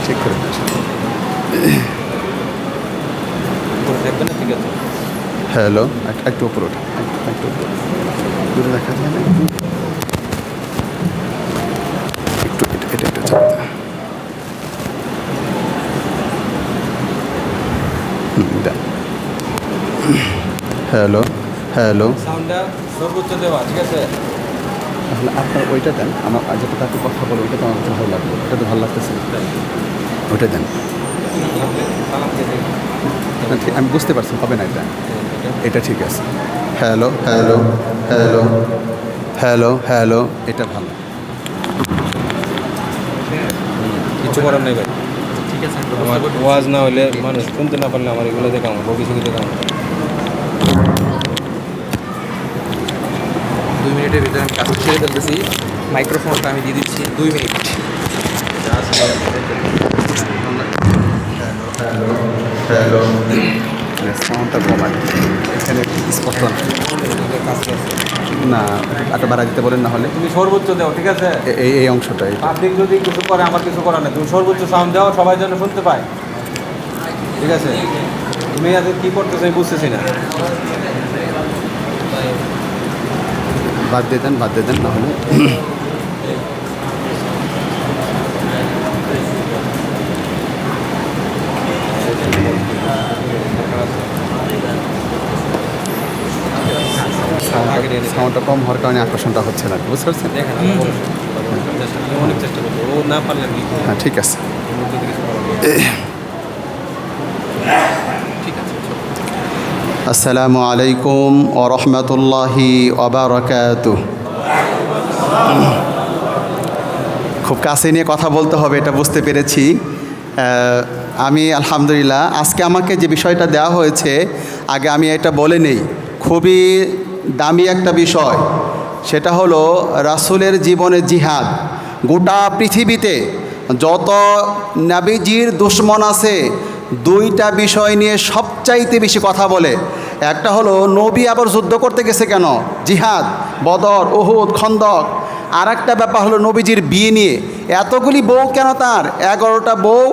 Check করে দিন। Hello, একটু উপরে ওঠা, একটু উপরে দূরে দেখা যায় না, একটু এটা একটু চাপতে। হ্যালো হ্যালো, সাউন্ডটা সর্বোচ্চ দেওয়া, ঠিক আছে? তাহলে আপনার ওইটা দেন, আমার যেটা তাকে কথা বলো ওইটা তো আমার কাছে ভালো লাগবে, ওটা তো ভালো লাগতেছে না, ওইটা দেন। আমি বুঝতে পারছি, হবে না এটা, এটা ঠিক আছে। Hello hello hello hello hello, এটা ভালো। কিছু করার নেই ভাই, ঠিক আছে? আমার ওয়াজ না হলে মানুষ শুনতে না পারলে আমার এগুলো দেখা আমার ভবিষ্যতে দেখা আমার 2 মিনিটের ভিতরে আমি কাজ ছেড়ে ফেলতেছি। মাইক্রোফোনটা আমি দিয়ে দিচ্ছি 2 মিনিট। হ্যালো, সাউন্ডটা কমান, এখানে স্পষ্ট না, একটা বাড়া দিতে বলেন না হলে তুমি সর্বোচ্চ দাও, ঠিক আছে? এই অংশটাই। পাবলিক যদি কিছু করে আমার কিছু করার নেই, তুমি সর্বোচ্চ সাউন্ড দাও, সবাই যেন শুনতে পায়, ঠিক আছে? তুমি আজকে কী করতেছো আমি বুঝতেছি না। বাদ দিয়ে দেন না হলে সাউন্ডটা কম হওয়ার কারণে আকর্ষণটা হচ্ছে না, বুঝতে পারছেন? দেখেন অনেক চেষ্টা করবো, ও না পারলে আমি হ্যাঁ ঠিক আছে। আসসালামু আলাইকুম ওয়া রাহমাতুল্লাহি ওয়া বারাকাতুহু। খুব কাছে নিয়ে কথা বলতে হবে, এটা বুঝতে পেরেছি। আমি আলহামদুলিল্লাহ, আজকে আমাকে যে বিষয়টা দেওয়া হয়েছে, আগে আমি এটা বলে নেই, খুবই দামি একটা বিষয়। সেটা হলো রাসূলের জীবনে জিহাদ। গোটা পৃথিবীতে যত নবীজির দুশমন আছে, দুইটা বিষয় নিয়ে সবচাইতে বেশি কথা বলে। একটা হলো নবী আবার যুদ্ধ করতে গেছে কেন, জিহাদ, বদর, উহুদ, খন্দক। আর একটা ব্যাপার হলো নবীজির বিয়ে নিয়ে এতগুলি বউ কেন তার, 11টা বউ,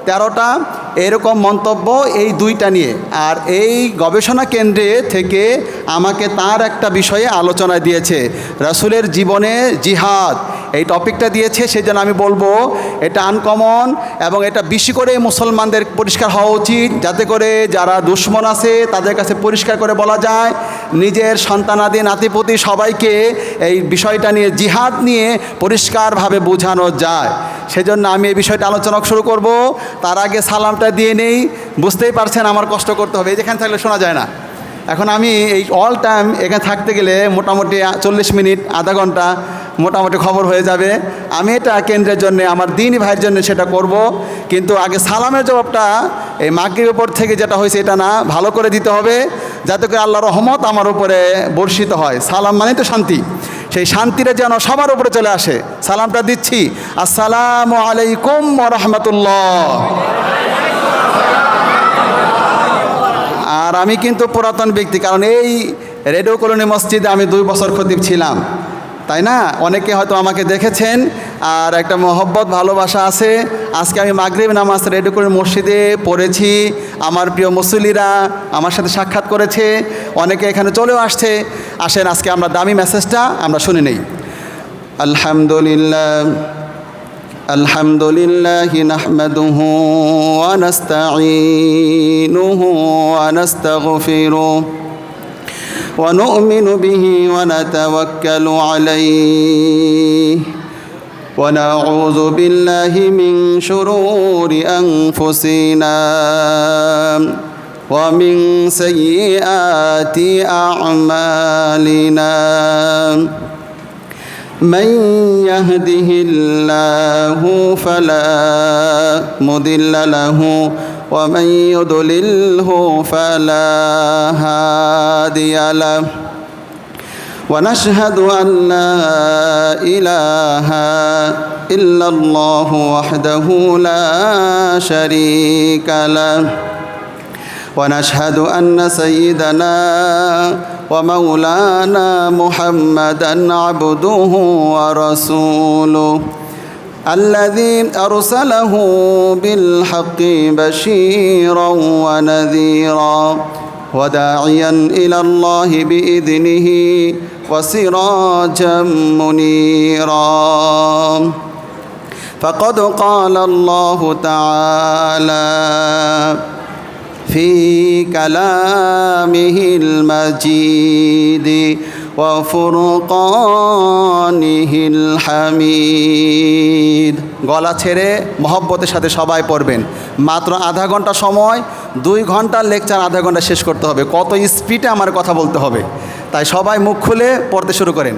13টা, এরকম মন্তব্য এই দুইটা নিয়ে। আর এই গবেষণা কেন্দ্রে থেকে আমাকে তার একটা বিষয়ে আলোচনা দিয়েছে, রাসূলের জীবনে জিহাদ, এই টপিকটা দিয়েছে। সেই জন্য আমি বলবো এটা আনকমন, এবং এটা বেশি করে মুসলমানদের পরিষ্কার হওয়া উচিত, যাতে করে যারা দুশমন আছে তাদের কাছে পরিষ্কার করে বলা যায়, নিজের সন্তানাদি নাতিপুতি সবাইকে এই বিষয়টা নিয়ে, জিহাদ নিয়ে পরিষ্কারভাবে বোঝানো যায়। সেজন্য আমি এই বিষয়টা আলোচনা শুরু করব। তার আগে সালামটা দিয়ে নেই। বুঝতেই পারছেন আমার কষ্ট করতে হবে, এই যেখানে থাকলে শোনা যায় না। এখন আমি এই অল টাইম এখানে থাকতে গেলে মোটামুটি 40 মিনিট, আধা ঘন্টা মোটামুটি খবর হয়ে যাবে। আমি এটা কেন্দ্রের জন্য, আমার দিনী ভাইয়ের জন্য সেটা করব। কিন্তু আগে সালামের জবাবটা এই মাগরিবের উপর থেকে যেটা হয়েছে এটা না, ভালো করে দিতে হবে, যাতে করে আল্লাহর রহমত আমার উপরে বর্ষিত হয়। সালাম মানে তো শান্তি, সেই শান্তিটা যেন সবার উপরে চলে আসে। সালামটা দিচ্ছি, আসসালামু আলাইকুম ওয়া রাহমাতুল্লাহ। আর আমি কিন্তু পুরাতন ব্যক্তি, কারণ এই রেডিও কলোনি মসজিদে আমি 2 বছর খতিব ছিলাম, তাই না? অনেকে হয়তো আমাকে দেখেছেন, আর একটা মহব্বত ভালোবাসা আছে। আজকে আমি মাগরিব নামাজ রেডিও কলোনি মসজিদে পড়েছি, আমার প্রিয় মুসল্লিরা আমার সাথে সাক্ষাৎ করেছে, অনেকে এখানে চলেও আসছে। আসেন আজকে আমরা দামি মেসেজটা আমরা শুনে নেই। আলহামদুলিল্লাহ, আলহামদুলিল্লাহি নাহমাদুহু ওয়া নাস্তাঈনুহু ওয়া নাস্তাগফিরুহু ওয়া নু'মিনু বিহি ওয়া নাতাওয়াক্কালু আলাইহি ওয়া নাউযু বিল্লাহি মিন শুরুরি আনফুসিনা ওয়া মিন সাইয়্যাতি আ'মালিনা। من يهده الله فلا مضل له ومن يضلله فلا هادي له ونشهد أن لا إله إلا الله وحده لا شريك له ونشهد أن سيدنا ومولانا محمدًا عبده ورسوله الذي أرسله بالحق بشيرا ونذيرا وداعيا إلى الله بإذنه وسراجا منيرا فقد قال الله تعالى في كلامه المجيد وفرقانه الحميد গলা ছেড়ে মহব্বতের সাথে সবাই পড়বেন। মাত্র আধা ঘন্টা সময়, 2 ঘন্টার লেকচার আধা ঘন্টা শেষ করতে হবে। কত স্পিডে আমার কথা বলতে হবে, তাই সবাই মুখ খুলে পড়তে শুরু করেন।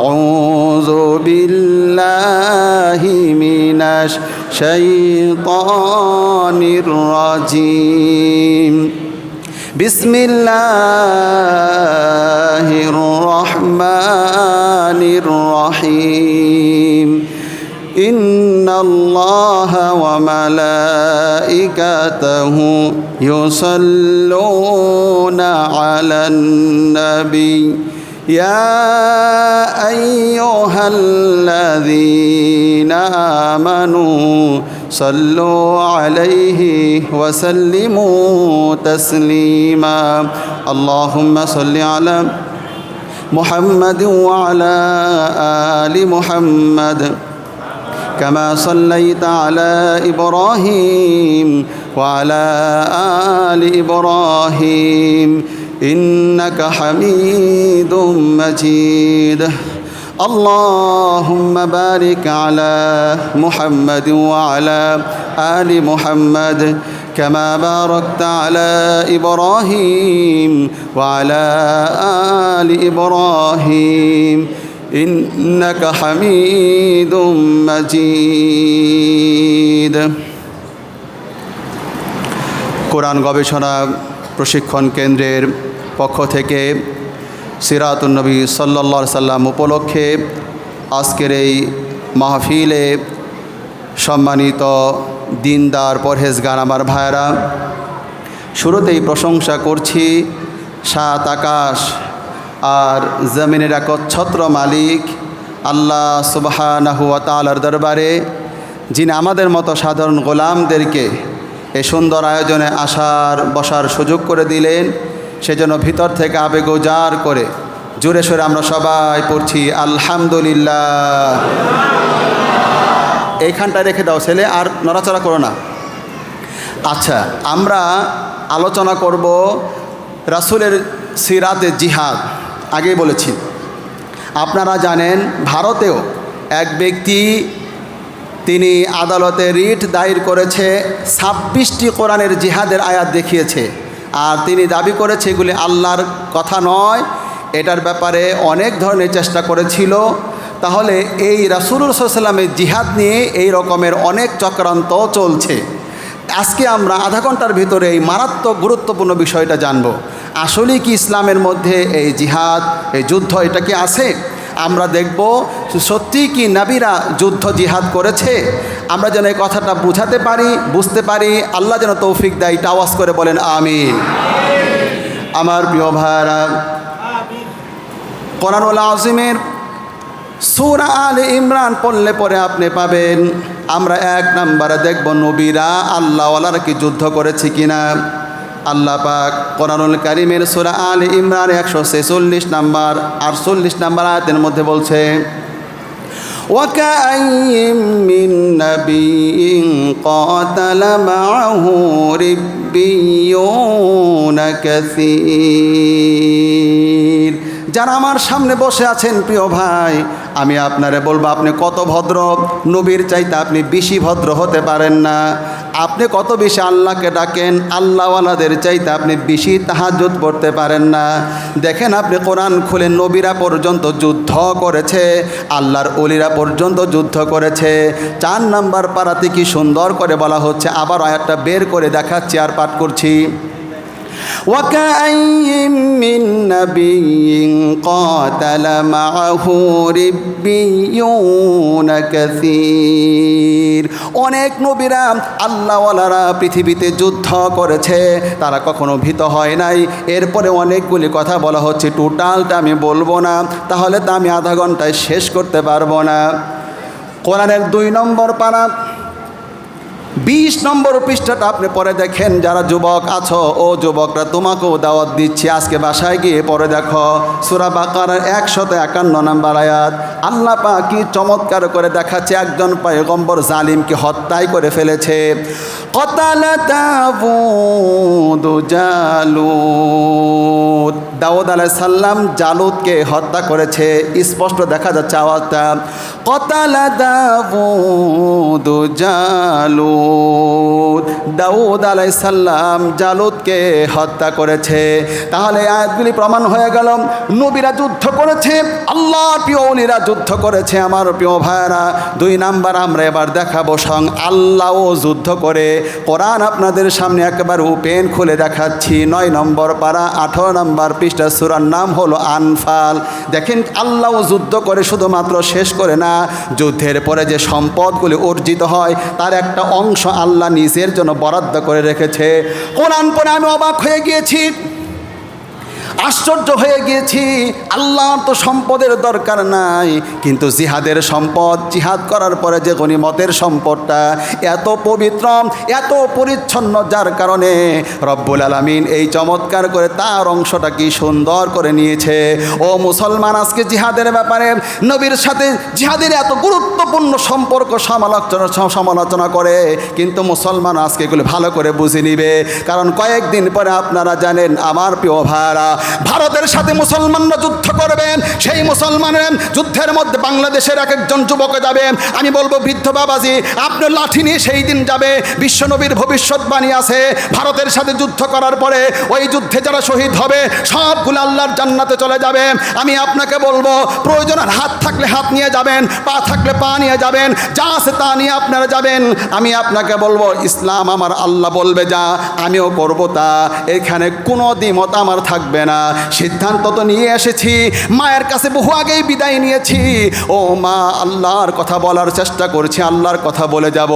আউযু বিল্লাহি মিনাশ শাইতানির রাজিম বিসমিল্লাহির রহমানির রহিম ইন্নাল্লাহা ওয়া মালাইকাতাহু ইউসাল্লুনা আলান নবী ইয়া আইয়ুহাল্লাযীনা আমানু সাল্লু আলাইহি ওয়া সাল্লিমু তাসলিমা আল্লাহুম্মা সাল্লি আলা মুহাম্মাদিন ওয়া আলা আলি মুহাম্মাদ كما صليت على إبراهيم وعلى آل إبراهيم إنك حميد مجيد اللهم بارك على محمد وعلى آل محمد كما باركت على إبراهيم وعلى آل إبراهيم إنك حميد مجيد কোরআন গবেষণা প্রশিক্ষণ কেন্দ্রের পক্ষ থেকে সিরাতুন নবী সাল্লাল্লাহু আলাইহি সাল্লাম উপলক্ষে আজকের এই মাহফিলে সম্মানিত দিনদার পরহেজগার আমার ভাইরা, শুরুতেই প্রশংসা করছি 7 আকাশ আর জমিনের একচ্ছত্র মালিক আল্লাহ সুবহানাহু ওয়া তাআলার দরবারে, যিনি আমাদের মতো সাধারণ গোলামদেরকে এই সুন্দর আয়োজনে আসার বসার সুযোগ করে দিলেন। সেজন্য ভিতর থেকে আবেগ উজাড় করে জোরে সোরে আমরা সবাই পড়ছি আলহামদুলিল্লাহ। এইখানটা রেখে দাও ছেলে, আর নড়াচড়া করো না। আচ্ছা, আমরা আলোচনা করব রাসূলের সিরাতে জিহাদ। আগেই বলেছি, আপনারা জানেন ভারতেও এক ব্যক্তি তিনি আদালতে রিট দায়ের করেছে, 26টি কোরআনের জিহাদের আয়াত দেখিয়েছে, আর তিনি দাবি করেছে এগুলি আল্লাহর কথা নয়। এটার ব্যাপারে অনেক ধরনের চেষ্টা করেছিল। তাহলে এই রাসূলুল্লাহ সাল্লাল্লাহু আলাইহি ওয়াসাল্লামের জিহাদ নিয়ে এই রকমের অনেক চক্রান্ত চলছে। আজকে আমরা আধা ঘন্টার ভিতরে এই মারাত্মক গুরুত্বপূর্ণ বিষয়টা জানব। আসলে কি ইসলামের মধ্যে এই জিহাদ, এই যুদ্ধ, এটা কি আছে? আমরা দেখব সত্যি কি নবীরা যুদ্ধ জিহাদ করেছে। আমরা যেন এই কথাটা বুঝাতে পারি, বুঝতে পারি। আল্লাহ যেন তৌফিক দেয়। এটা আওয়াজ করে বলেন আমিন। আমার প্রিয় ভাইরা, কোরআনুল আযীমের সূরা আলে ইমরান পড়লে পরে আপনি পাবেন, আমরা 1 নম্বরে দেখব নবীরা আল্লাহওয়ালারা কি যুদ্ধ করেছে কিনা। আল্লাহ পাক কোরআনুল কারীমের সূরা আলে ইমরান 146 নম্বর 48 নম্বর আয়াতের মধ্যে বলছে, وَكَأَيِّن مِّن نَّبِيٍّ قَاتَلَ مَعَهُ رِبِّيُّونَ كَثِيرٌ। যারা আমার সামনে বসে আছেন প্রিয় ভাই, আমি আপনারে বলবো, আপনি কত ভদ্র। নবীর চাইতে আপনি বেশি ভদ্র হতে পারেন না। আপনি কত বেশি আল্লাহকে ডাকেন, আল্লাহওয়ালাদের চাইতে আপনি বেশি তাহাজ্জুদ পড়তে পারেন না। দেখেন, আপনি কোরআন খুলে নবীরা পর্যন্ত যুদ্ধ করেছে, আল্লাহর ওলিরা পর্যন্ত যুদ্ধ করেছে। 4 নম্বর পারাতে কি সুন্দর করে বলা হচ্ছে। আবার আয়াতটা বের করে দেখাচ্ছি আর পাঠ করছি। وَكَأَيِّن مِّن نَّبِيٍّ قَاتَلَ مَعَهُ رِبِّيُّونَ كَثِيرٌ। অনেক নবীরা আল্লাহওয়ালারা পৃথিবীতে যুদ্ধ করেছে, তারা কখনো ভীত হয় নাই। এরপরে অনেকগুলি কথা বলা হচ্ছে, টোটালটা আমি বলবো না, তাহলে তো আমি আধা ঘন্টায় শেষ করতে পারবো না। কোরআনের 2 নম্বর পারা 20 নম্বর পৃষ্ঠাটা আপনি পরে দেখেন। যারা যুবক আছো, ও যুবকরা, তোমাকেও দাওয়াত দিচ্ছি, আজকে বাসায় গিয়ে পরে দেখো সূরা বাকারার 151 নম্বর আয়াত। আল্লাহ পাক কি চমৎকার করে দেখাচ্ছে, একজন পয়গম্বর জালিমকে হত্যাই করে ফেলেছে। কতালা দাউদ জালুত, দাউদ আলাইহিস সালাম জালুতকে হত্যা করেছে। স্পষ্ট দেখা যাচ্ছে আওয়াজটা, কতালা দাউদ জালুত। দাউদ আলাইহিস সালাম জালুতকে হত্যা করেছে। তাহলে আয়াতগুলি প্রমাণ হয়ে গেল নবীরা যুদ্ধ করেছে, আল্লাহর প্রিয় ওলিরা যুদ্ধ করেছে। আমার প্রিয় ভাইরা, 2 নাম্বার আমরা এবার দেখাবো স্বয়ং আল্লাহও যুদ্ধ করে। কোরআন আপনাদের সামনে একবার ওপেন খুলে দেখাচ্ছি। 9 নম্বর পারা 18 নম্বর পৃষ্ঠা, সূরার নাম হলো আনফাল। দেখেন আল্লাহও যুদ্ধ করে, শুধুমাত্র শেষ করে না, যুদ্ধের পরে যে সম্পদগুলি অর্জিত হয় তার একটা অংশ আল্লাহ নিজের জন্য বরাদ্দ করে রেখেছে। কোরআন পড়ে আমি অবাক হয়ে গিয়েছি, আশ্চর্য হয়ে গিয়েছি। আল্লাহর তো সম্পদের দরকার নাই, কিন্তু জিহাদের সম্পদ, জিহাদ করার পরে যে গনিমতের সম্পদটা এত পবিত্র, এত পরিচ্ছন্ন, যার কারণে রব্বুল আলামিন এই চমৎকার করে তার অংশটা কি সুন্দর করে নিয়েছে। ও মুসলমান, আজকে জিহাদের ব্যাপারে নবীর সাথে জিহাদের এত গুরুত্বপূর্ণ সম্পর্ক সমালোচনা করে, কিন্তু মুসলমান আজকে এগুলো ভালো করে বুঝে নিবে। কারণ কয়েকদিন পরে আপনারা জানেন আমার প্রিয় ভাইরা, ভারতের সাথে মুসলমানরা যুদ্ধ করবেন। সেই মুসলমানের যুদ্ধের মধ্যে বাংলাদেশের এক একজন যুবক যাবে। আমি বলবো, বৃদ্ধ বাবাজি, আপনার লাঠি নিয়ে সেই দিন যাবে। বিশ্বনবীর ভবিষ্যৎবাণী আছে, ভারতের সাথে যুদ্ধ করার পরে ওই যুদ্ধে যারা শহীদ হবে সবগুলো আল্লাহর জান্নাতে চলে যাবে। আমি আপনাকে বলবো, প্রয়োজন হাত থাকলে হাত নিয়ে যাবেন, পা থাকলে পা নিয়ে যাবেন, যা আছে তা নিয়ে আপনারা যাবেন। আমি আপনাকে বলবো, ইসলাম আমার আল্লাহ বলবে যা, আমিও করবো তা। এখানে কোনো দ্বিমত আমার থাকবে না। সিদ্ধান্ত তো নিয়ে এসেছি, মায়ের কাছে বহু আগেই বিদায় নিয়েছি। ও মা, আল্লাহর কথা বলার চেষ্টা করছি, আল্লাহর কথা বলে যাব।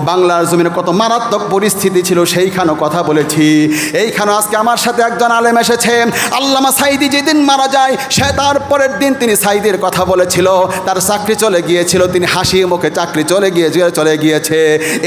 বাংলার জমিনে কত মারাত্মক পরিস্থিতি ছিল সেইখানেও কথা বলেছি। এইখানে আজকে আমার সাথে একজন আলেম এসেছে, আল্লামা সাইদি। যেদিন মারা যায় সে তার পরের দিন তিনি সাইদির কথা বলেছিল, তার চাকরি চলে গিয়েছিল, তিনি হাসি মুখে চাকরি চলে গিয়েছে।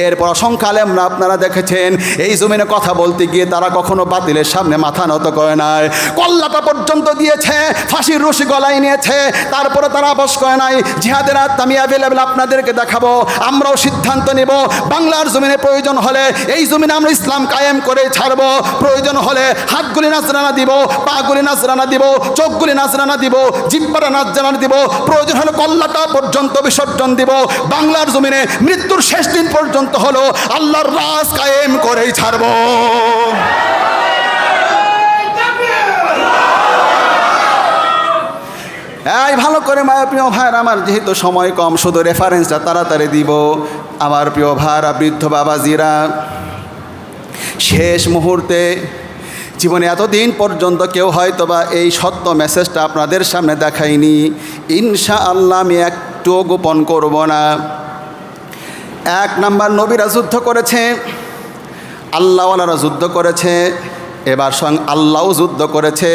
এরপর অসংখ্য আলেমরা আপনারা দেখেছেন এই জমিনে কথা বলতে গিয়ে তারা কখনো বাতিলের সামনে মাথা নত করে নাই, কল্লাটা পর্যন্ত দিয়েছে, ফাঁসির রশি গলায় নিয়েছে, তারপরে তারা বস করে নাই। জিহাদের আয়াত আমি অ্যাভেলেবেল আপনাদেরকে দেখাবো। আমরাও সিদ্ধান্ত নেব, বাংলার জমিনে প্রয়োজন হলে এই জমিনে আমরা ইসলাম কায়েম করে ছাড়ব। প্রয়োজন হলে হাতগুলি নাজরানা দিব, পাগুলি নাজরানা দিব, চোখগুলি নাজরানা দিব, জিহ্বাটা নাজরানা দিব, প্রয়োজন হলে কল্লাটা পর্যন্ত বিসর্জন দিব। বাংলার জমিনে মৃত্যুর শেষ দিন পর্যন্ত হলো আল্লাহর রাজ কায়েম করেই ছাড়ব। এই ভালো করে মায়ের প্রিয় ভাইয়ের আমার, যেহেতু সময় কম, শুধু রেফারেন্সটা তাড়াতাড়ি দিব। আমার প্রিয় ভাইরা, বৃদ্ধ বাবাজিরা, শেষ মুহূর্তে জীবনে এতদিন পর্যন্ত কেউ হয়তো বা এই সত্য মেসেজটা আপনাদের সামনে দেখায়নি। ইনশাআল্লাহ আমি একটুও গোপন করব না। 1 নাম্বার, নবীরা যুদ্ধ করেছে, আল্লাহওয়ালারা যুদ্ধ করেছে, এবার স্বয়ং আল্লাহও যুদ্ধ করেছে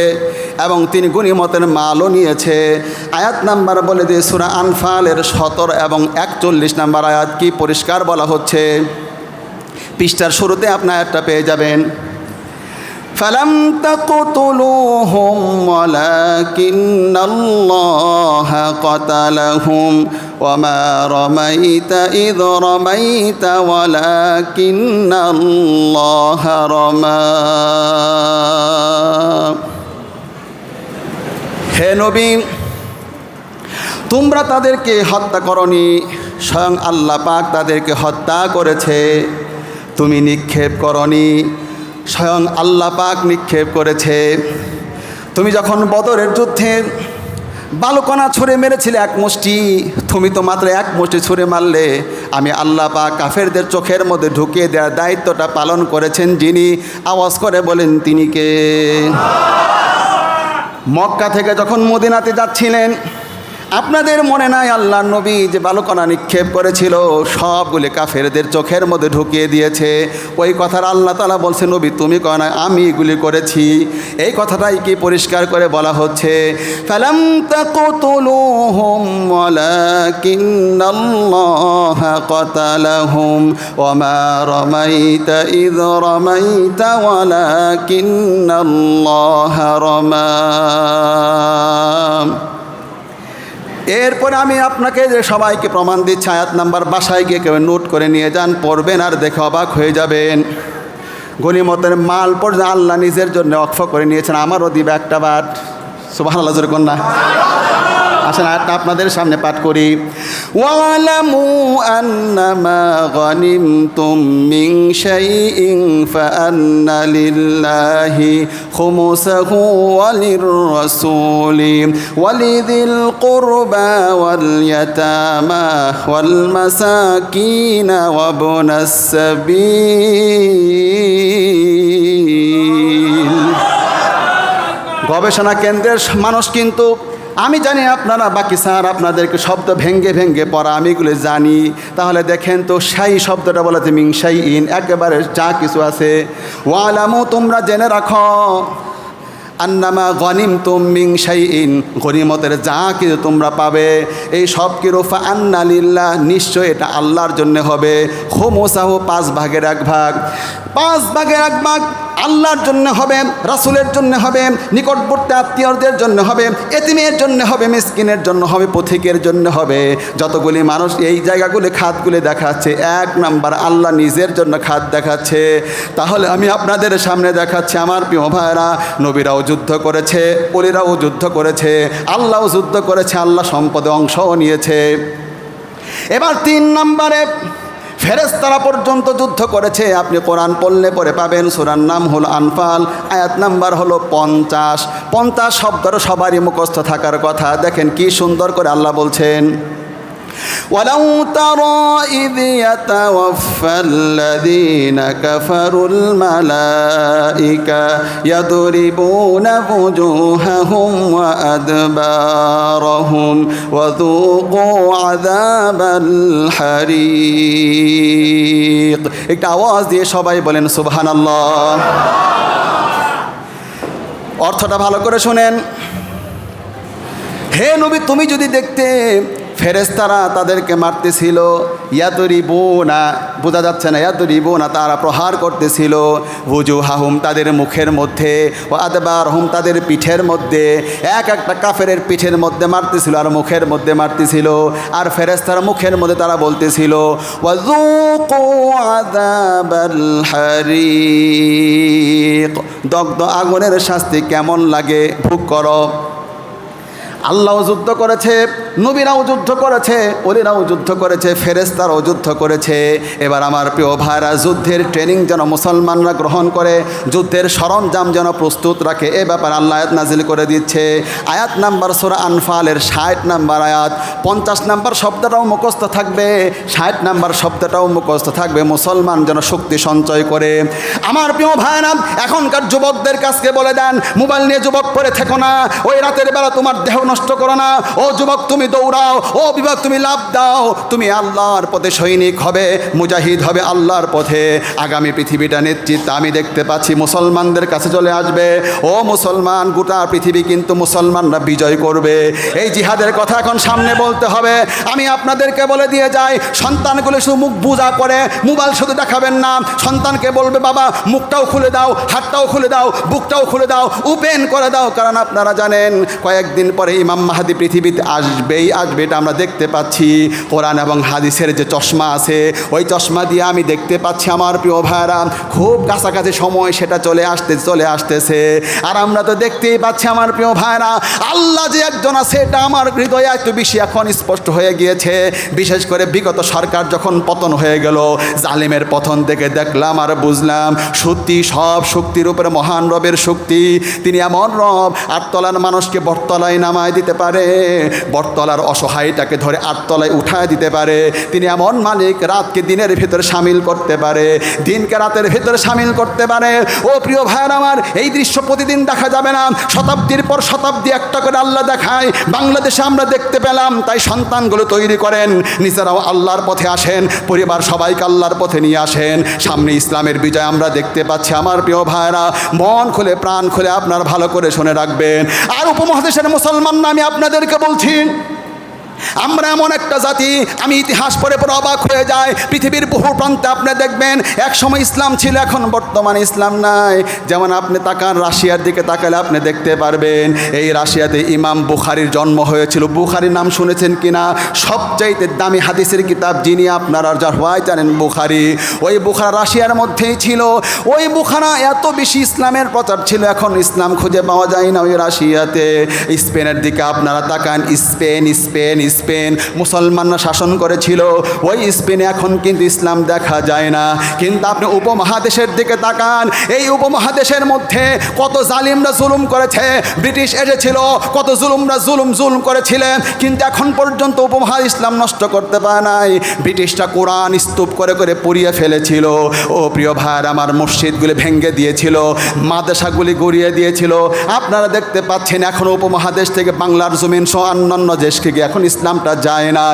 এবং তিনি গনিমতের মালও নিয়েছে। আয়াত নাম্বার বলে দিয়ে সূরা আনফালের 17 এবং 41 নাম্বার আয়াত কি পরিষ্কার বলা হচ্ছে। পৃষ্ঠার শুরুতে আপনি আয়াতটা পেয়ে যাবেন। فلم تقتلوهم ولكن الله قتلهم وما رميت إذ رميت ولكن الله رمى। হে নবী, তোমরা তাদেরকে হত্যা করনি, স্বয়ং আল্লাহ পাক তাদেরকে হত্যা করেছে। তুমি নিক্ষেপ করনি, স্বয়ং আল্লাহ পাক নিক্ষেপ করেছে। তুমি যখন বদরের যুদ্ধে বালুকণা ছুঁড়ে মেরেছিলে 1 মুষ্টি, তুমি তো মাত্র 1 মুষ্টি ছুঁড়ে মারলে। আমি আল্লাহ পাক কাফেরদের চোখের মধ্যে ঢুকিয়ে দেওয়ার দায়িত্বটা পালন করেছেন যিনি, আওয়াজ করে বলেন তিনি কে? মক্কা থেকে যখন মদিনাতে যাচ্ছিলেন, আপনাদের মনে নাই আল্লাহর নবী যে বালুকণা নিক্ষেপ করেছিল সবগুলি কাফেরদের চোখের মধ্যে ঢুকিয়ে দিয়েছে? ওই কথার আল্লাহ তাআলা বলছে, নবী তুমি কও না, আমি এগুলি করেছি। এই কথাটাই কি পরিষ্কার করে বলা হচ্ছে, ফালাম তাকতুলুহুম ওয়ালাকিন্নাল্লাহা কাতালাহুম ওয়া মা রামাইতা ইয রামাইতা ওয়ালাকিন্নাল্লাহা রামা। এরপরে আমি আপনাকে যে সবাইকে প্রমাণ দিচ্ছি, আয়াত নাম্বার বাসায় গিয়ে কেউ নোট করে নিয়ে যান, পড়বেন আর দেখে অবাক হয়ে যাবেন। গনিমতের মাল পর্যন্ত আল্লাহ নিজের জন্য অক্ষ করে নিয়েছেন, আমারও দিবে একটা বার। সুবহানাল্লাহ জোরে কন্যা। আসেন আয়াতটা আপনাদের সামনে পাঠ করি। ওয়ালামু আন্নামা গনিমতুম মিন শাইইন ফাআন্না লিল্লাহি খুমুসাহু ওয়ালির রাসূলি ওয়ালিযিল কুরবা ওয়াল ইয়াতামা ওয়াল মাসাকিন ওয়া ইবনাস সাবিল। গবেষণা কেন্দ্রের মানুষ কিন্তু, আমি জানি আপনারা বাকি স্যার আপনাদেরকে শব্দ ভেঙ্গে ভেঙ্গে পড়া, আমি এগুলো জানি। তাহলে দেখেন তো, শাই শব্দটা বলেছে মিং শাই ইন, একেবারে যা কিছু আছে। ওয়ালামু তোমরা জেনে রাখো, আন্নামা গনিমতুম মিং শাইইন গনিমতের যা কিছু তোমরা পাবে এই সব কি রুফা আন্না লিল্লাহ নিশ্চয় এটা আল্লাহর জন্য হবে। খুমুসাহু 5 ভাগের 1 ভাগ, 5 ভাগের 1 ভাগ আল্লাহর জন্য হবে, রাসূলের জন্য হবে, নিকটবর্তী আত্মীয়দের জন্য হবে, এতিমের জন্য হবে, মিসকিনের জন্য হবে, পথিকের জন্য হবে। যতগুলি মানুষ এই জায়গাগুলি খাতগুলি দেখাচ্ছে, 1 নাম্বার আল্লাহ নিজের জন্য খাত দেখাচ্ছে। তাহলে আমি আপনাদের সামনে দেখাচ্ছি আমার প্রিয় ভাইরা, নবীরাও যুদ্ধ করেছে, ওলিরাও যুদ্ধ করেছে, আল্লাহও যুদ্ধ করেছে, আল্লাহ সম্পদে অংশও নিয়েছে। এবার 3 নম্বরে ফেরেশতারা পর্যন্ত যুদ্ধ করেছে। আপনি কোরআন পড়লে পরে পাবেন, সূরার নাম হলো আনফাল, আয়াত নাম্বার হলো 50। 50 শব্দটা সবারই মুখস্থ থাকার কথা। দেখেন কি সুন্দর করে আল্লাহ বলছেন, ওয়ালাউ তারা ইয ইয়াতাওয়াফাল্লাযীনা কাফারুল মালাইকা ইয়াদরিবুনা ওয়ুজুহাহুম ওয়া আদবারহুম ওয়া যুকু আযাবাল হারিক। একটা আওয়াজ দিয়ে সবাই বলেন সুবহানাল্লাহ। অর্থটা ভালো করে শুনেন। হে নবী, তুমি যদি দেখতে ফেরেশতারা তাদেরকে মারতেছিল, ইয়াদরিবুনা বোঝা যাচ্ছে না, ইয়াদরিবুনা তারা প্রহার করতেছিল, ওয়ুজুহাহুম তাদের মুখের মধ্যে, ও আদবারহুম তাদের পিঠের মধ্যে। একটা কাফেরের পিঠের মধ্যে মারতেছিল আর মুখের মধ্যে মারতেছিল। আর ফেরেশতারা মুখের মধ্যে তারা বলতেছিল, ওয়াযুকু আযাবাল হারিক, দগ্ধ আগুনের শাস্তি কেমন লাগে ভোগ করো। আল্লাহও যুদ্ধ করেছে, নবীরাও যুদ্ধ করেছে, ওলিরাও যুদ্ধ করেছে, ফেরেশতারাও যুদ্ধ করেছে। এবার আমার প্রিয় ভাইরা, যুদ্ধের ট্রেনিং যেন মুসলমানরা গ্রহণ করে, যুদ্ধের সরঞ্জাম যেন প্রস্তুত রাখে, এ ব্যাপারে আল্লাহ আয়াত নাজিল করে দিচ্ছে। আয়াত নাম্বার সূরা আনফালের 60 নাম্বার আয়াত। 50 নাম্বার শব্দটাও মুখস্থ থাকবে, 60 নাম্বার শব্দটাও মুখস্থ থাকবে, মুসলমান যেন শক্তি সঞ্চয় করে। আমার প্রিয় ভাইরা, এখনকার যুবকদের কাছে বলে দেন, মোবাইল নিয়ে যুবক পড়ে থেকো না, ওই রাতের বেলা তোমার দেহ নষ্ট করো না। ও যুবক তুমি দৌড়াও, ও বিবেক তুমি লাভ দাও, তুমি আল্লাহর পথে সৈনিক হবে, মুজাহিদ হবে আল্লাহর পথে। আগামী পৃথিবীটা নেতৃত্ব আমি দেখতে পাচ্ছি মুসলমানদের কাছে চলে আসবে। ও মুসলমান, গোটা পৃথিবী কিন্তু মুসলমানরা বিজয় করবে। এই জিহাদের কথা এখন সামনে বলতে হবে। আমি আপনাদেরকে বলে দিয়ে যাই, সন্তানগুলো শুধু মুখ বুজা করে, মোবাইল শুধু দেখাবেন না। সন্তানকে বলবে, বাবা মুখটাও খুলে দাও, হাতটাও খুলে দাও, বুকটাও খুলে দাও, ওপেন করে দাও। কারণ আপনারা জানেন কয়েকদিন পরে ইমাম মাহদী পৃথিবীতে আসবেই আসবে, এটা আমরা দেখতে পাচ্ছি। কোরআন এবং হাদিসের যে চশমা আছে, ওই চশমা দিয়ে আমি দেখতে পাচ্ছি আমার প্রিয় ভাইরা, খুব কাছাকাছি সময় সেটা চলে আসতেছে। আর আমরা তো দেখতেই পাচ্ছি আমার প্রিয় ভাইরা, আল্লাহ যে একজন আছে এটা আমার হৃদয়ে একটু বেশি এখন স্পষ্ট হয়ে গিয়েছে। বিশেষ করে বিগত সরকার যখন পতন হয়ে গেল, জালিমের পতন থেকে দেখলাম আর বুঝলাম, সত্যি সব শক্তির উপরে মহান রবের শক্তি। তিনি এমন রব, 8 তলার মানুষকে বটতলায় নামায় নামায় দিতে পারে, বটতলার অসহায়টাকে ধরে আটতলায় উঠায় দিতে পারে। তিনি এমন মালিক, রাতকে দিনের ভিতরে সামিল করতে পারে, দিনকে রাতের ভিতরে সামিল করতে পারে। ও প্রিয় ভাইয়ের আমার, এই দৃশ্য প্রতিদিন দেখা যাবে না, শতাব্দীর পর শতাব্দী একটা করে আল্লাহ দেখায়। বাংলাদেশে আমরা দেখতে পেলাম, তাই সন্তানগুলো তৈরি করেন, নিজেরাও আল্লাহর পথে আসেন, পরিবার সবাইকে আল্লাহর পথে নিয়ে আসেন। সামনে ইসলামের বিজয় আমরা দেখতে পাচ্ছি। আমার প্রিয় ভাইরা, মন খুলে প্রাণ খুলে আপনার ভালো করে শুনে রাখবেন। আর উপমহাদেশের মুসলমান আমি আপনাদেরকে বলছি, আমরা এমন একটা জাতি, আমি ইতিহাস পড়ে পড়ে অবাক হয়ে যায়। পৃথিবীর বহু প্রান্তে আপনি দেখবেন এক সময় ইসলাম ছিল, এখন বর্তমানে ইসলাম নাই। যেমন আপনি তাকান রাশিয়ার দিকে, তাকালে আপনি দেখতে পারবেন এই রাশিয়াতে ইমাম বুখারীর জন্ম হয়েছিল। বুখারীর নাম শুনেছেন কিনা? সবচাইতে দামি হাদিসের কিতাব যিনি আপনারা সবাই জানেন, বুখারী। ওই বুখারা রাশিয়ার মধ্যেই ছিল। ওই বুখারা এত বেশি ইসলামের প্রচার ছিল, এখন ইসলাম খুঁজে পাওয়া যায় না ওই রাশিয়াতে। স্পেনের দিকে আপনারা তাকান, স্পেন মুসলমানরা শাসন করেছিল। ওই স্পেনে এখন কিন্তু ইসলাম দেখা যায় না। কিন্তু আপনি উপমহাদেশের দিকে তাকান, এই উপমহাদেশের মধ্যে কত জালিমরা জুলুম করেছে। ব্রিটিশ এসেছিল, কত জুলুমরা জুলুম করেছিলেন, কিন্তু এখন পর্যন্ত উপমহাদেশ ইসলাম নষ্ট করতে পারে নাই। ব্রিটিশরা কোরআন স্তূপ করে করে পুড়িয়ে ফেলেছিল। ও প্রিয় ভাইয়ের আমার, মসজিদগুলি ভেঙে দিয়েছিল, মাদ্রাসাগুলি গড়িয়ে দিয়েছিল। আপনারা দেখতে পাচ্ছেন এখন উপমহাদেশ থেকে বাংলার জমিন সহ অন্যান্য দেশকে এখন ইসলামটা যায় না।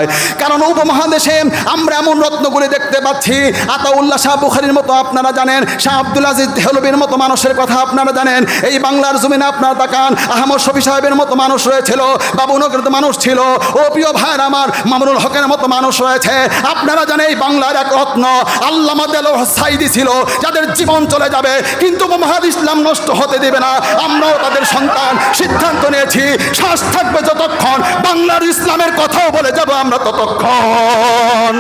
কারণ উপমহাদেশে আমরা এমন রত্নগুলি দেখতে পাচ্ছি, আতাউল্লাহ শাহ বুখারীর মতো আপনারা জানেন, শাহ আব্দুল আজিজ দেহলভির মতো মানুষের কথা আপনারা জানেন। এই বাংলার জমিনে আপনারা তাকান, আহমদ শফি সাহেবের মতো মানুষ রয়েছিল, বাবুনগরের মতো মানুষ ছিল। ও প্রিয় ভাইয়ের আমার, মামুনুল হকের মতো মানুষ রয়েছে। আপনারা জানেন এই বাংলার এক রত্ন আল্লামা দেলোয়ার সাইদি ছিল, যাদের জীবন চলে যাবে কিন্তু উপমহাদেশ ইসলাম নষ্ট হতে দেবে না। আমরাও তাদের সন্তান, সিদ্ধান্ত নিয়েছি শ্বাস থাকবে যতক্ষণ বাংলার ইসলামের কথাও বলে যাব আমরা ততক্ষণ।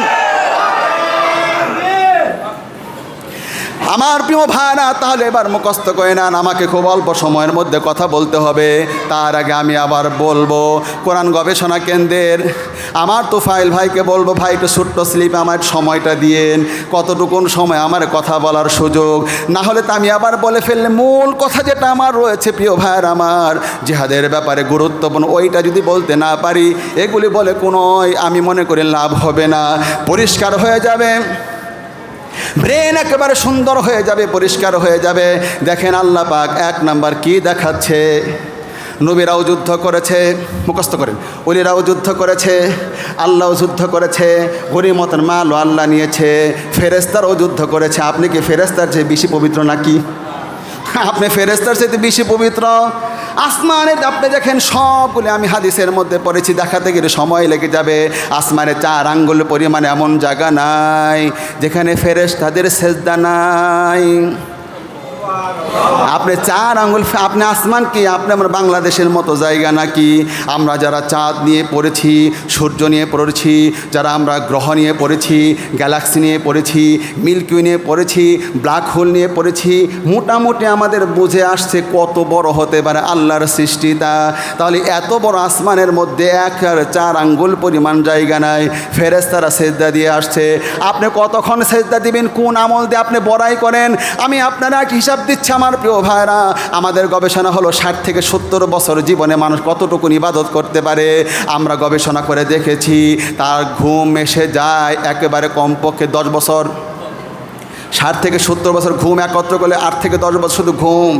আমার প্রিয় ভাইরা, তাহলে এবার মুখস্থ করে নেন, আমাকে খুব অল্প সময়ের মধ্যে কথা বলতে হবে। তার আগে আমি আবার বলবো, কোরআন গবেষণা কেন্দ্রের আমার তোফাইল ভাইকে বলবো, ভাই একটু ছোট্ট স্লিপে আমার সময়টা দিয়েন, কতটুকুন সময় আমার কথা বলার সুযোগ, না হলে তো আমি আবার বলে ফেললে মূল কথা যেটা আমার রয়েছে প্রিয় ভাইয়ের আমার, জিহাদের ব্যাপারে গুরুত্বপূর্ণ, ওইটা যদি বলতে না পারি, এগুলি বলে কোনো আমি মনে করি লাভ হবে না। পরিষ্কার হয়ে যাবে, ব্রেন একেবারে সুন্দর হয়ে যাবে, পরিষ্কার হয়ে যাবে। দেখেন আল্লাহ পাক এক নাম্বার কি দেখাচ্ছে, নবীরাও যুদ্ধ করেছে, মুখস্থ করেন, ওলিরাও যুদ্ধ করেছে, আল্লাহও যুদ্ধ করেছে, গনিমতের মালও আল্লাহ নিয়েছে, ফেরেশতারাও যুদ্ধ করেছে। আপনি কি ফেরেশতার চেয়ে বেশি পবিত্র নাকি? আপনি ফেরেশতার চেয়ে বেশি পবিত্র। আসমানে আপনি দেখেন সবগুলো আমি হাদিসের মধ্যে পড়েছি, দেখাতে গেলে সময় লেগে যাবে। আসমানে 4 আঙ্গুল পরিমাণ এমন জায়গা নাই যেখানে ফেরেশতাদের সেজদা নাই। আপনি 4 আঙ্গুল, আপনি আসমান কি আপনি আমরা বাংলাদেশের মতো জায়গা নাকি? আমরা যারা চাঁদ নিয়ে পড়েছি, সূর্য নিয়ে পড়েছি, যারা আমরা গ্রহ নিয়ে পড়েছি, গ্যালাক্সি নিয়ে পড়েছি, মিল্কি নিয়ে পড়েছি, ব্ল্যাক হোল নিয়ে পড়েছি, মোটামুটি আমাদের বুঝে আসছে কত বড় হতে পারে আল্লাহর সৃষ্টিটা। তাহলে এত বড় আসমানের মধ্যে 4 আঙ্গুল পরিমাণ জায়গা নাই, ফেরেশতারা সেজদা দিয়ে আসছে। আপনি কতক্ষণ সেজদা দিবেন, কোন আমল দিয়ে আপনি বড়াই করেন? আমি আপনারা এক হিসাব দিচ্ছি আমার প্রিয় ভাইরা। আমাদের গবেষণা হলো 60 থেকে 70 বছর জীবনে মানুষ কতটুকু ইবাদত করতে পারে। আমরা গবেষণা করে দেখেছি তার ঘুম এসে যায় একেবারে কমপক্ষে 10 বছর। 60 থেকে 70 বছর ঘুম একত্র করলে 8 থেকে 10 বছর শুধু ঘুম।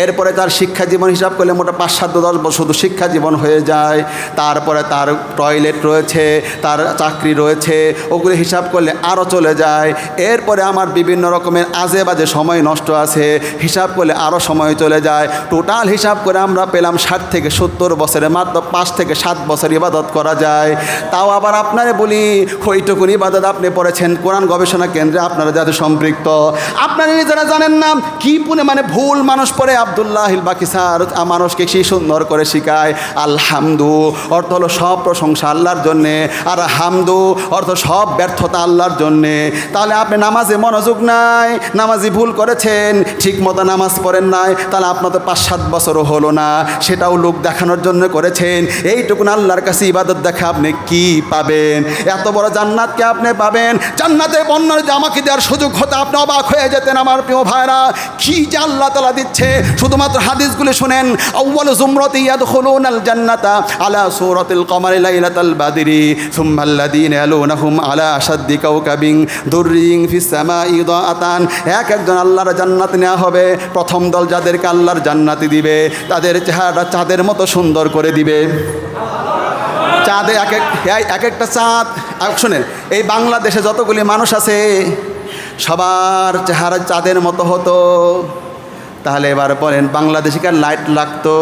এরপরে তার শিক্ষা জীবন হিসাব করলে মোটা 5-7-10 বছর শুধু শিক্ষা জীবন হয়ে যায়। তারপরে তার টয়লেট রয়েছে, তার চাকরি রয়েছে, ওগুলো হিসাব করলে আরও চলে যায়। এরপরে আমার বিভিন্ন রকমের আজে বাজে সময় নষ্ট আছে, হিসাব করলে আরও সময় চলে যায়। টোটাল হিসাব করে আমরা পেলাম 60 থেকে 70 বছরে মাত্র 5 থেকে 7 বছর ইবাদত করা যায়। তাও আবার আপনারা বলি ওইটুকুন ইবাদত আপনি পড়েছেন কোরআন গবেষণা কেন্দ্রে, আপনারা যাদের সম্পৃক্ত, আপনারা নিজেরা জানেন না কি মানে ভুল মানুষ পড়ে। আব্দুল্লাহ বাকি স্যার মানুষকে সেই সুন্দর করে শিখায়। আলহামদু অর্থ হলো সব প্রশংসা আল্লাহর জন্যে, আর হামদু অর্থ সব ব্যর্থতা আল্লাহর জন্যে। তাহলে আপনি নামাজে মনোযোগ নাই, নামাজি ভুল করেছেন, ঠিক মতো নামাজ পড়েন নাই, তাহলে আপনার তো 5-7 বছরও হলো না, সেটাও লোক দেখানোর জন্য করেছেন। এইটুকুন আল্লাহর কাছে ইবাদত দেখে আপনি কি পাবেন? এত বড় জান্নাতকে আপনি পাবেন। জান্নাতে বন্যার যে আমাকে দেওয়ার সুযোগ হতে আপনি অবাক হয়ে যেতেন আমার প্রিয় ভাইরা। কি যে আল্লাহ তাআলা দিচ্ছে, শুধুমাত্র হাদিসগুলি শুনেন। আউয়ালু যুমরাতি ইয়াদখুলুনাল জান্নাতা আলা সূরাতিল কমারি লাইলাতাল বাদরি সুম্মাল্লাযীনা ইয়ালুনাহুম আলা আশাদ্দি কাওকাবিন দুররিন ফিস সামাই দাআতান। একজন আল্লাহর জান্নাত নেওয়া হবে। প্রথম দল যাদেরকে আল্লাহর জান্নাতি দিবে তাদের চেহারা চাঁদের মতো সুন্দর করে দিবে। চাঁদে এক একটা চাঁদ। শোনেন, এই বাংলাদেশে যতগুলি মানুষ আছে সবার চেহারা চাঁদের মতো হতো। তাহলে এবার বলেন বাংলাদেশে কি আর লাইট লাগতো?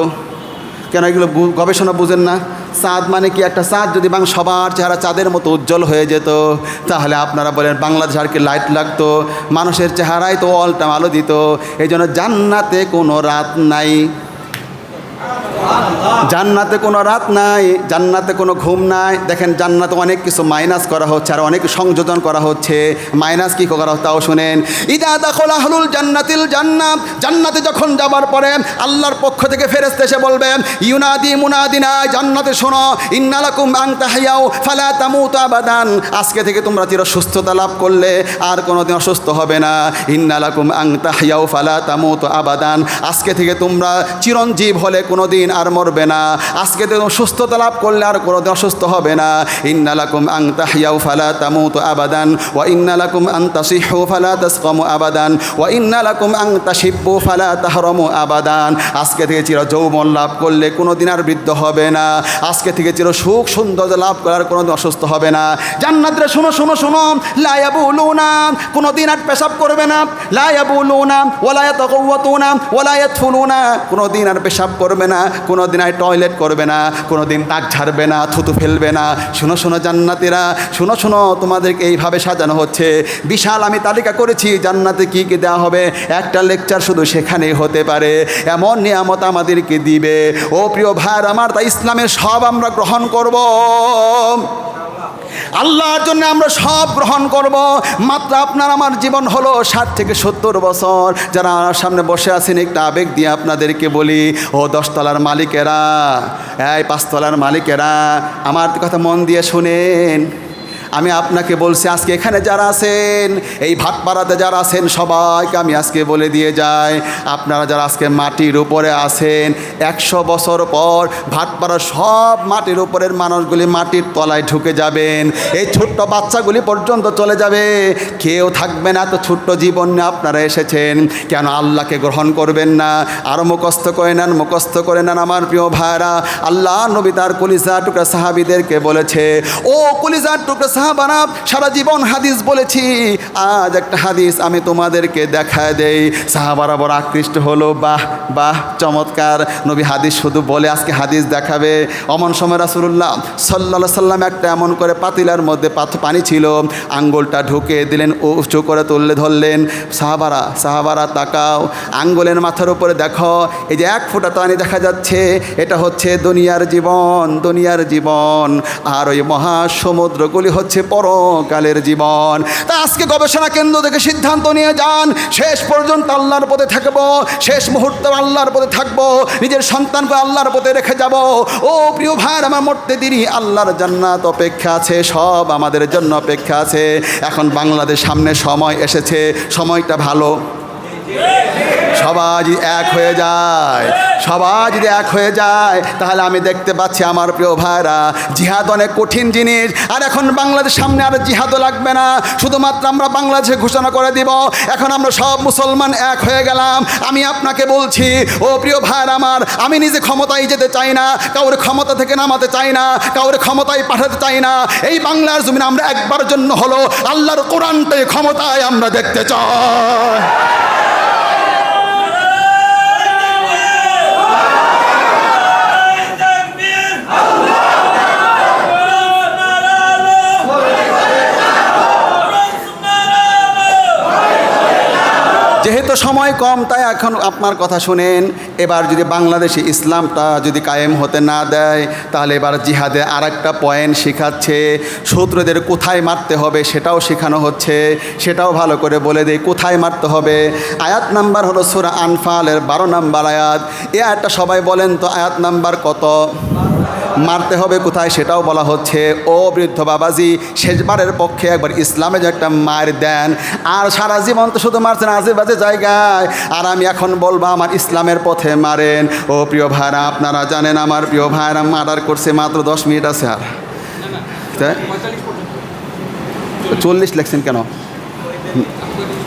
কেন এগুলো গবেষণা বুঝেন না? চাঁদ মানে কি? একটা চাঁদ যদি সবার চেহারা চাঁদের মতো উজ্জ্বল হয়ে যেত তাহলে আপনারা বলেন বাংলাদেশ আর কি লাইট লাগতো? মানুষের চেহারায় তো অল টাইম আলো দিত। এই জন্য জান্নাতে কোনো রাত নাই, জান্নাতে কোনো রাত নাই, জান্নাতে কোনো ঘুম নাই। দেখেন জান্নাতে অনেক কিছু মাইনাস করা হচ্ছে আর অনেক সংযোজন করা হচ্ছে। মাইনাস কী করা হচ্ছে তাও শুনেন। ইদা দাখালা আহলুল জান্নাতিল জান্নাত, জান্নাতে যখন যাবার পরে আল্লাহর পক্ষ থেকে ফেরেশতা এসে বলবে ইউনাদি মুনাদিনা, জান্নাতে শোনো, ইন্নালাকুম আন তাহইয়াও ফালা তামুতু আবাদান। আজকে থেকে তোমরা চির সুস্থতা লাভ করলে আর কোনোদিন অসুস্থ হবে না। ইন্নালাকুম আন তাহইয়াও ফালা তামুতু আবাদান। আজকে থেকে তোমরা চিরঞ্জীব হলে কোনোদিন আর মরবে না। আজকে তো সুস্থতা লাভ করলে আর কোনোদিন অসুস্থ হবে না। ইন্নালাকুম আন তাহইয়াও ফালা তামুতু আবাদান ওয়া ইন্নালাকুম আন তাসিহু ফালা তাসকামু আবাদান ওয়া ইন্নালাকুম আন তাশিব্বু ফালা তাহরামু আবাদান। আজকে থেকে চির যৌবন লাভ করলে কোনোদিন আর বৃদ্ধ হবে না। আজকে থেকে চির সুখ সৌন্দর্য লাভ করার কোনোদিন অসুস্থ হবে না। জান্নাতরে শোনো শোনো শোনো, লা ইয়াবুলুনা, কোনোদিন আর পেশাব করবে না। লা ইয়াবুলুনা ওয়ালা ইয়াতাগাওয়াতুনা ওয়ালা ইয়াতফুলুনা, কোনোদিন আর পেশাব করবে না, কোনোদিন আর টয়লেট করবে না, কোনোদিন তাক ঝাড়বে না, থুতু ফেলবে না। শোনো শোনো জান্নাতীরা, শোনো শোনো, তোমাদেরকে এইভাবে সাজানো হচ্ছে। বিশাল আমি তালিকা করেছি জান্নাতে কী কী দেওয়া হবে। একটা লেকচার শুধু সেখানেই হতে পারে, এমন নিয়ামত আমাদেরকে দিবে। ও প্রিয় ভাইয়ের আমার, তাই ইসলামের সব আমরা গ্রহণ করব, আল্লাহর জন্য আমরা সব গ্রহণ করব। মাত্র আপনার আমার জীবন হলো 60 থেকে 70 বছর। যারা আমার সামনে বসে আছেন একটা আবেগ দিয়ে আপনাদেরকে বলি, ও 10 তলার মালিকেরা, এই 5 তলার মালিকেরা, আমার কথা মন দিয়ে শুনেন। আমি আপনাকে বলছি আজকে এখানে যারা আছেন, এই ভাটপাড়াতে যারা আছেন, সবাইকে আমি আজকে বলে দিয়ে যাই, আপনারা যারা আজকে মাটির উপরে আছেন, 100 বছর পর ভাটপাড়ার সব মাটির উপরের মানুষগুলি মাটির তলায় ঢুকে যাবেন। এই ছোট্ট বাচ্চাগুলি পর্যন্ত চলে যাবে, কেউ থাকবে না। তো ছোট্ট জীবন নিয়ে আপনারা এসেছেন, কেন আল্লাহকে গ্রহণ করবেন না? আরও মুখস্থ করে নেন, মুখস্থ করে নেন আমার প্রিয় ভাইরা। আল্লাহ নবী তার কলিজা টুকরা সাহাবীদেরকে বলেছে, ও কলিজা টুকরা সাহাবারা, সারা জীবন হাদিস বলেছি, আজ একটা হাদিস আমি তোমাদেরকে দেখায় দেই। সাহাবারা বড় আকৃষ্ট হলো, বাহ বাহ চমৎকার, নবী হাদিস শুধু বলে আজকে হাদিস দেখাবে। অমন সময় রাসূলুল্লাহ সাল্লাল্লাহু আলাইহি সাল্লাম একটা এমন করে পাতিলার মধ্যে পানি ছিল, আঙ্গুলটা ঢুকে দিলেন, উঁচু করে তুললে ধরলেন। সাহাবারা তাকাও, আঙ্গুলের মাথার উপরে দেখো, এই যে 1 ফোঁটা পানি দেখা যাচ্ছে, এটা হচ্ছে দুনিয়ার জীবন, দুনিয়ার জীবন। আর ওই মহাসমুদ্রগুলি হচ্ছে পরকালের জীবন। তা আজকে গবেষণা কেন্দ্র থেকে সিদ্ধান্ত নিয়ে যান, শেষ পর্যন্ত আল্লাহর পথে থাকবো, শেষ মুহূর্তে আল্লাহর পথে থাকবো, নিজের সন্তানকে আল্লাহর পথে রেখে যাব। ও প্রিয় ভাই, আমার মরতে দেরি, আল্লাহর জান্নাত অপেক্ষা আছে, সব আমাদের জন্য অপেক্ষা আছে। এখন বাংলাদেশ সামনে সময় এসেছে, সময়টা ভালো, সবাই যদি এক হয়ে যায়, সবাই যদি এক হয়ে যায়, তাহলে আমি দেখতে পাচ্ছি আমার প্রিয় ভাইরা, জিহাদ অনেক কঠিন জিনিস। আর এখন বাংলাদেশ সামনে আর জিহাদও লাগবে না, শুধুমাত্র আমরা বাংলাদেশে ঘোষণা করে দিব, এখন আমরা সব মুসলমান এক হয়ে গেলাম। আমি আপনাকে বলছি, ও প্রিয় ভাইরা আমার, আমি নিজে ক্ষমতায় যেতে চাই না, কাউরে ক্ষমতা থেকে নামাতে চাই না, কাউরে ক্ষমতায় পাঠাতে চাই না। এই বাংলার জমিনে আমরা একবার জন্য হলো আল্লাহর কোরআনটাই ক্ষমতায় আমরা দেখতে চাই। যেহেতু সময় কম, তাই এখন আপনার কথা শুনেন। এবার যদি বাংলাদেশে ইসলামটা যদি কায়েম হতে না দেয়, তাহলে এবার জিহাদে আর একটা পয়েন্ট শেখাচ্ছে, শত্রুদের কোথায় মারতে হবে সেটাও শেখানো হচ্ছে, সেটাও ভালো করে বলে দেয় কোথায় মারতে হবে। আয়াত নাম্বার হলো সূরা আনফালের 12 নম্বর আয়াত। এই আয়াতটা সবাই বলেন তো, আয়াত নাম্বার কত? মারতে হবে কোথায় সেটাও বলা হচ্ছে। ও বৃদ্ধ বাবাজি, শেষবারের পক্ষে একবার ইসলামে যে একটা মার দেন। আর সারা জীবন তো শুধু মারছেন আজে বাজে জায়গায়, আর আমি এখন বলবো আমার ইসলামের পথে মারেন। ও প্রিয় ভাইরা, আপনারা জানেন আমার প্রিয় ভাইরা মার্ডার করছে, মাত্র 10 মিনিট আছে। আর 40 লেখছেন কেন?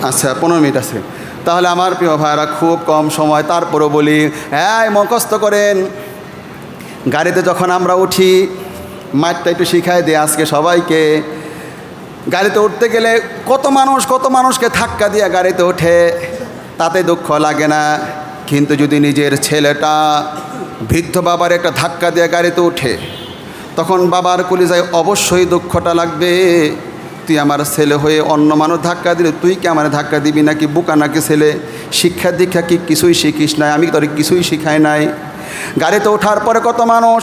আচ্ছা 15 মিনিট আছে। তাহলে আমার প্রিয় ভাইরা খুব কম সময়, তারপরও বলি হ্যাঁ মুখস্থ করেন। গাড়িতে যখন আমরা উঠি, মাঠটা একটু শিখাই দিই আজকে সবাইকে। গাড়িতে উঠতে গেলে কত মানুষকে ধাক্কা দিয়ে গাড়িতে ওঠে, তাতে দুঃখ লাগে না। কিন্তু যদি নিজের ছেলেটা বৃদ্ধ বাবার একটা ধাক্কা দিয়ে গাড়িতে ওঠে, তখন বাবার কলিজায় অবশ্যই দুঃখটা লাগবে। তুই আমার ছেলে হয়ে অন্য মানুষ ধাক্কা দিলে তুই কি আমার ধাক্কা দিবি নাকি? বোকা নাকি ছেলে? শিক্ষা দীক্ষা কি কিছুই শিখিস নাই? আমি তোর কিছুই শিখাই নাই। গাড়িতে ওঠার পরে কত মানুষ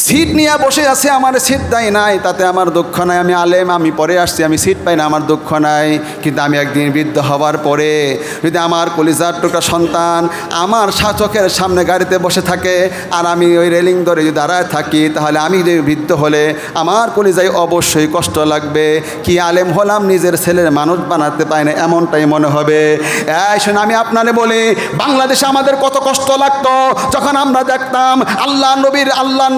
সিট নিয়ে বসে আছে, আমার সিট দেয় নাই, তাতে আমার দুঃখ নাই। আমি আলেম, আমি পরে আসছি, আমি সিট পাই না, আমার দুঃখ নাই। কিন্তু আমি একদিন বৃদ্ধ হওয়ার পরে যদি আমার কলিজার টুকরা সন্তান আমার চোখের সামনে গাড়িতে বসে থাকে আর আমি ওই রেলিং ধরে যদি দাঁড়ায় থাকি, তাহলে আমি যদি বৃদ্ধ হলে আমার কলিজায় অবশ্যই কষ্ট লাগবে। কি আলেম হলাম, নিজের ছেলের মানুষ বানাতে পাই না, এমনটাই মনে হবে। শুনে আমি আপনারে বলি, বাংলাদেশে আমাদের কত কষ্ট লাগতো যখন আমরা দেখতাম আল্লাহ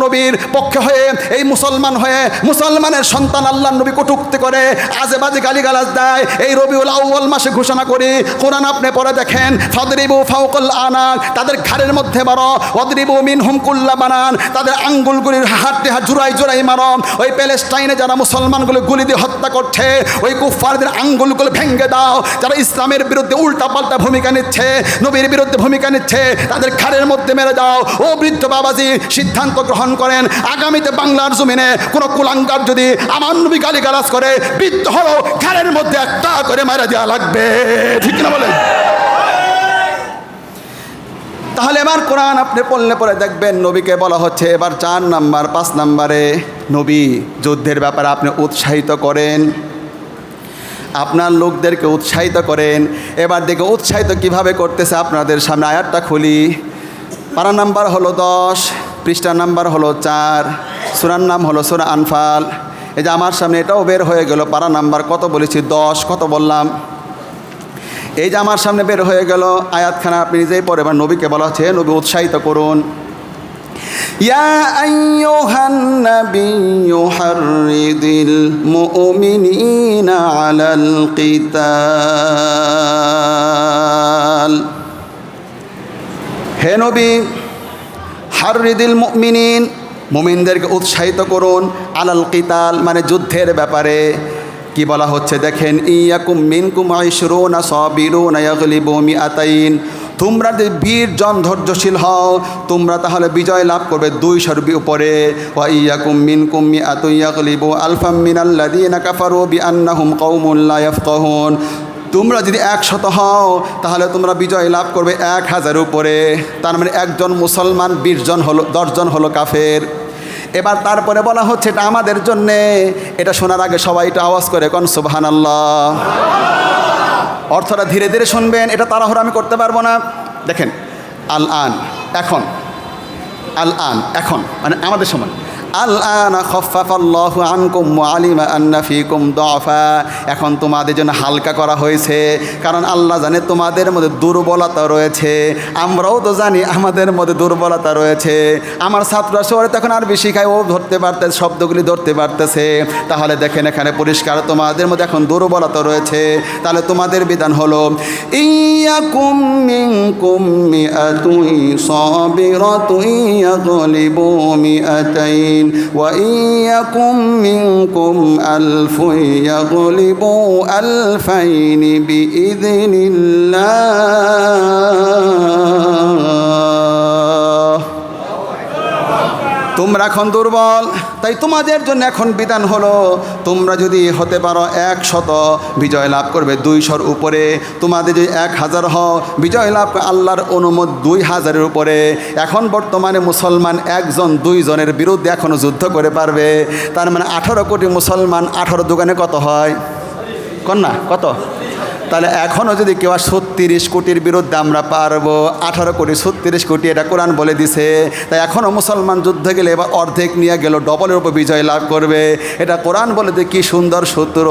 নবীর পক্ষে হয়ে এই মুসলমান হয়ে মুসলমানের সন্তান আল্লাহ নবী কটূক্তি করে, আজে বাজে গালিগালাজ দেয়। এই রবিউল আউয়াল মাসে ঘোষণা করি, কোরআন আপনি পড়ে দেখেন, ফাদরিবু ফাওকাল আনাক, তাদের ঘাড়ের মধ্যে মারো, ওয়াদরিবু মিনহুম কুল্লা বানান, তাদের আঙ্গুলগুলির হাতে জোড়াই মারো। ওই প্যালেস্টাইনে যারা মুসলমানগুলো গুলি দিয়ে হত্যা করছে, ওই কুফফারদের আঙ্গুলগুলো ভেঙে দাও। যারা ইসলামের বিরুদ্ধে উল্টাপাল্টা ভূমিকা নিচ্ছে, নবীর বিরুদ্ধে ভূমিকা নিচ্ছে, তাদের ঘাড়ের মধ্যে মেরে দাও। ও বৃদ্ধ বাবাজি, সিদ্ধান্ত গ্রহণ করেন, আগামীতে বাংলার জমিনে কোনো কুলাঙ্গার যদি আমার নবী গালিগালাজ করে, বৃদ্ধ হলো ঘাড়ের মধ্যে একটা করে মারা দেওয়া লাগবে। ঠিক না বলেন? তাহলে এবার কোরআন আপনি পড়লে পরে দেখবেন নবীকে বলা হচ্ছে এবার 4 নাম্বার 5 নাম্বারে, নবী যুদ্ধের ব্যাপারে আপনি উৎসাহিত করেন, আপনার লোকদেরকে উৎসাহিত করেন। এবার দেখে উৎসাহিত কিভাবে করতেছে, আপনাদের সামনে আয়াতটা খুলি। পারা নাম্বার হলো 10, পৃষ্ঠা নাম্বার হলো 4, সূরার নাম হলো সূরা আনফাল। এই যে আমার সামনে এটাও বের হয়ে গেল, পারা নাম্বার কত বলেছি? 10। কত বললাম? এই যে আমার সামনে বের হয়ে গেল আয়াতখানা, আপনি নিজেই পড়ে। এবার নবীকে বলা হচ্ছে নবী উৎসাহিত করুন। ইয়া আইয়ুহান নাবিয়্যু হাররিদিল মুমিনিনা আলাল কিতাল। হে নবী, হাররিদিল মুমিনিন, মুমিনদেরকে উৎসাহিত করুন, আলাল কিতাল মানে যুদ্ধের ব্যাপারে। কি বলা হচ্ছে দেখেন, ইয়াকুম মিনকুম 20 সাবিরুন ইয়াগলিবু মিআতাইন, তোমরা যদি বীরজন ধৈর্যশীল হও, তোমরা তাহলে বিজয় লাভ করবে 200-এর উপরে। ওয়া ইয়াকুম মিনকুম মিআতুন ইয়াগলিবু আলফাম মিনাল্লাযীনা কাফারু বিআন্নাহুম কওমুন লা ইয়াফকাহুন, তোমরা যদি 100 হও তাহলে তোমরা বিজয় লাভ করবে 1000-এর উপরে। তার মানে একজন মুসলমান 20 জন হলো, 10 জন হলো কাফের। এবার তারপরে বলা হচ্ছে এটা আমাদের জন্যে। এটা শোনার আগে সবাই একটু আওয়াজ করে কোন সুবহানাল্লাহ। অর্থটা ধীরে ধীরে শুনবেন, এটা তাড়াহুড়ো আমি করতে পারবো না। দেখেন, আল আন এখন, আল আন এখন মানে আমাদের সময়, আল আনা খাফফাল্লাহু আনকুম ওয়া আলিমা আন্না ফীকুম দুআফা, এখন তোমাদের জন্য হালকা করা হয়েছে, কারণ আল্লাহ জানে তোমাদের মধ্যে দুর্বলতা রয়েছে। আমরাও তো জানি আমাদের মধ্যে দুর্বলতা রয়েছে। আমার ছাত্ররা শহরে তখন আর বেশি খায়, ও ধরতে পারতেছে, শব্দগুলি ধরতে পারতেছে। তাহলে দেখেন এখানে পরিষ্কার তোমাদের মধ্যে এখন দুর্বলতা রয়েছে। তাহলে তোমাদের বিধান হলো ইয়াকুম মিনকুম মিআতুন সাবিরাতুন ইয়াগলিবু মিআতাইন وإن يكن منكم 1000 يغلبوا 2000 بإذن الله। তোমরা এখন দুর্বল, তাই তোমাদের জন্য এখন বিধান হলো তোমরা যদি হতে পারো 100 বিজয় লাভ করবে 200-এর উপরে। তোমাদের যদি 1000 হও বিজয় লাভ আল্লাহর অনুমতি 2000-এর উপরে। এখন বর্তমানে মুসলমান 1 জন 2 জনের বিরুদ্ধে এখনও যুদ্ধ করে পারবে। তার মানে 18 কোটি মুসলমান 18 দোকানে কত হয়? কন্যা কত? তাহলে এখনও যদি কেউ 36 কোটির বিরুদ্ধে আমরা পারবো, 18 কোটি 36 কোটি এটা কোরআন বলে দিছে, তাই এখনও মুসলমান যুদ্ধে গেলে এবার অর্ধেক নিয়ে গেল, ডবলের উপর বিজয় লাভ করবে, এটা কোরআন বলে দিয়ে কী সুন্দর সূত্র।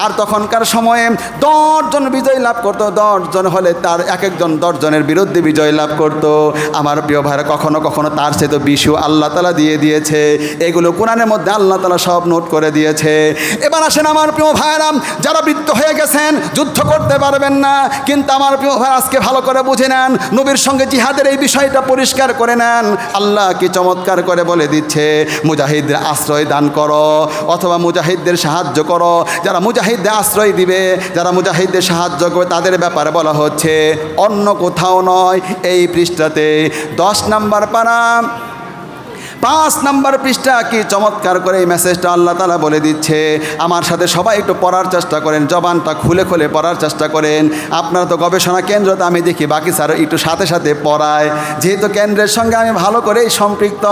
আর তখনকার সময়ে 10 জন বিজয় লাভ করতো, 10 জন হলে তার এক একজন 10 জনের বিরুদ্ধে বিজয় লাভ করতো। আমার প্রিয় ভাইরা, কখনো কখনো তার সে তো বিশু আল্লাহ তাআলা দিয়ে দিয়েছে, এগুলো কোরআনের মধ্যে আল্লাহ তাআলা সব নোট করে দিয়েছে। এবার আসেন আমার প্রিয় ভাইরা, যারা বৃদ্ধ হয়ে গেছেন, যুদ্ধ করতে পারবেন না, কিন্তু আমার প্রিয় ভাই আজকে ভালো করে বুঝে নেন, নবীর সঙ্গে জিহাদের এই বিষয়টা পরিষ্কার করে নেন। আল্লাহ কি চমৎকার করে বলে দিচ্ছে, মুজাহিদদের আশ্রয় দান করো অথবা মুজাহিদদের সাহায্য করো। যারা মুজাহিদদের আশ্রয় দিবে, যারা মুজাহিদদের সাহায্য করবে, তাদের ব্যাপারে বলা হচ্ছে, অন্য কোথাও নয়, এই পৃষ্ঠাতে 10 নম্বর পারা 5 নম্বর পৃষ্ঠা কি চমৎকার করে এই মেসেজটা আল্লাহ তাআলা বলে দিচ্ছে। আমার সাথে সবাই একটু পড়ার চেষ্টা করেন, জবানটা খুলে খুলে পড়ার চেষ্টা করেন। আপনারা তো গবেষণা কেন্দ্রতে আমি দেখি বাকি স্যার একটু সাথে সাথে পড়ায়, যেহেতু কেন্দ্রের সঙ্গে আমি ভালো করেই সম্পৃক্ত,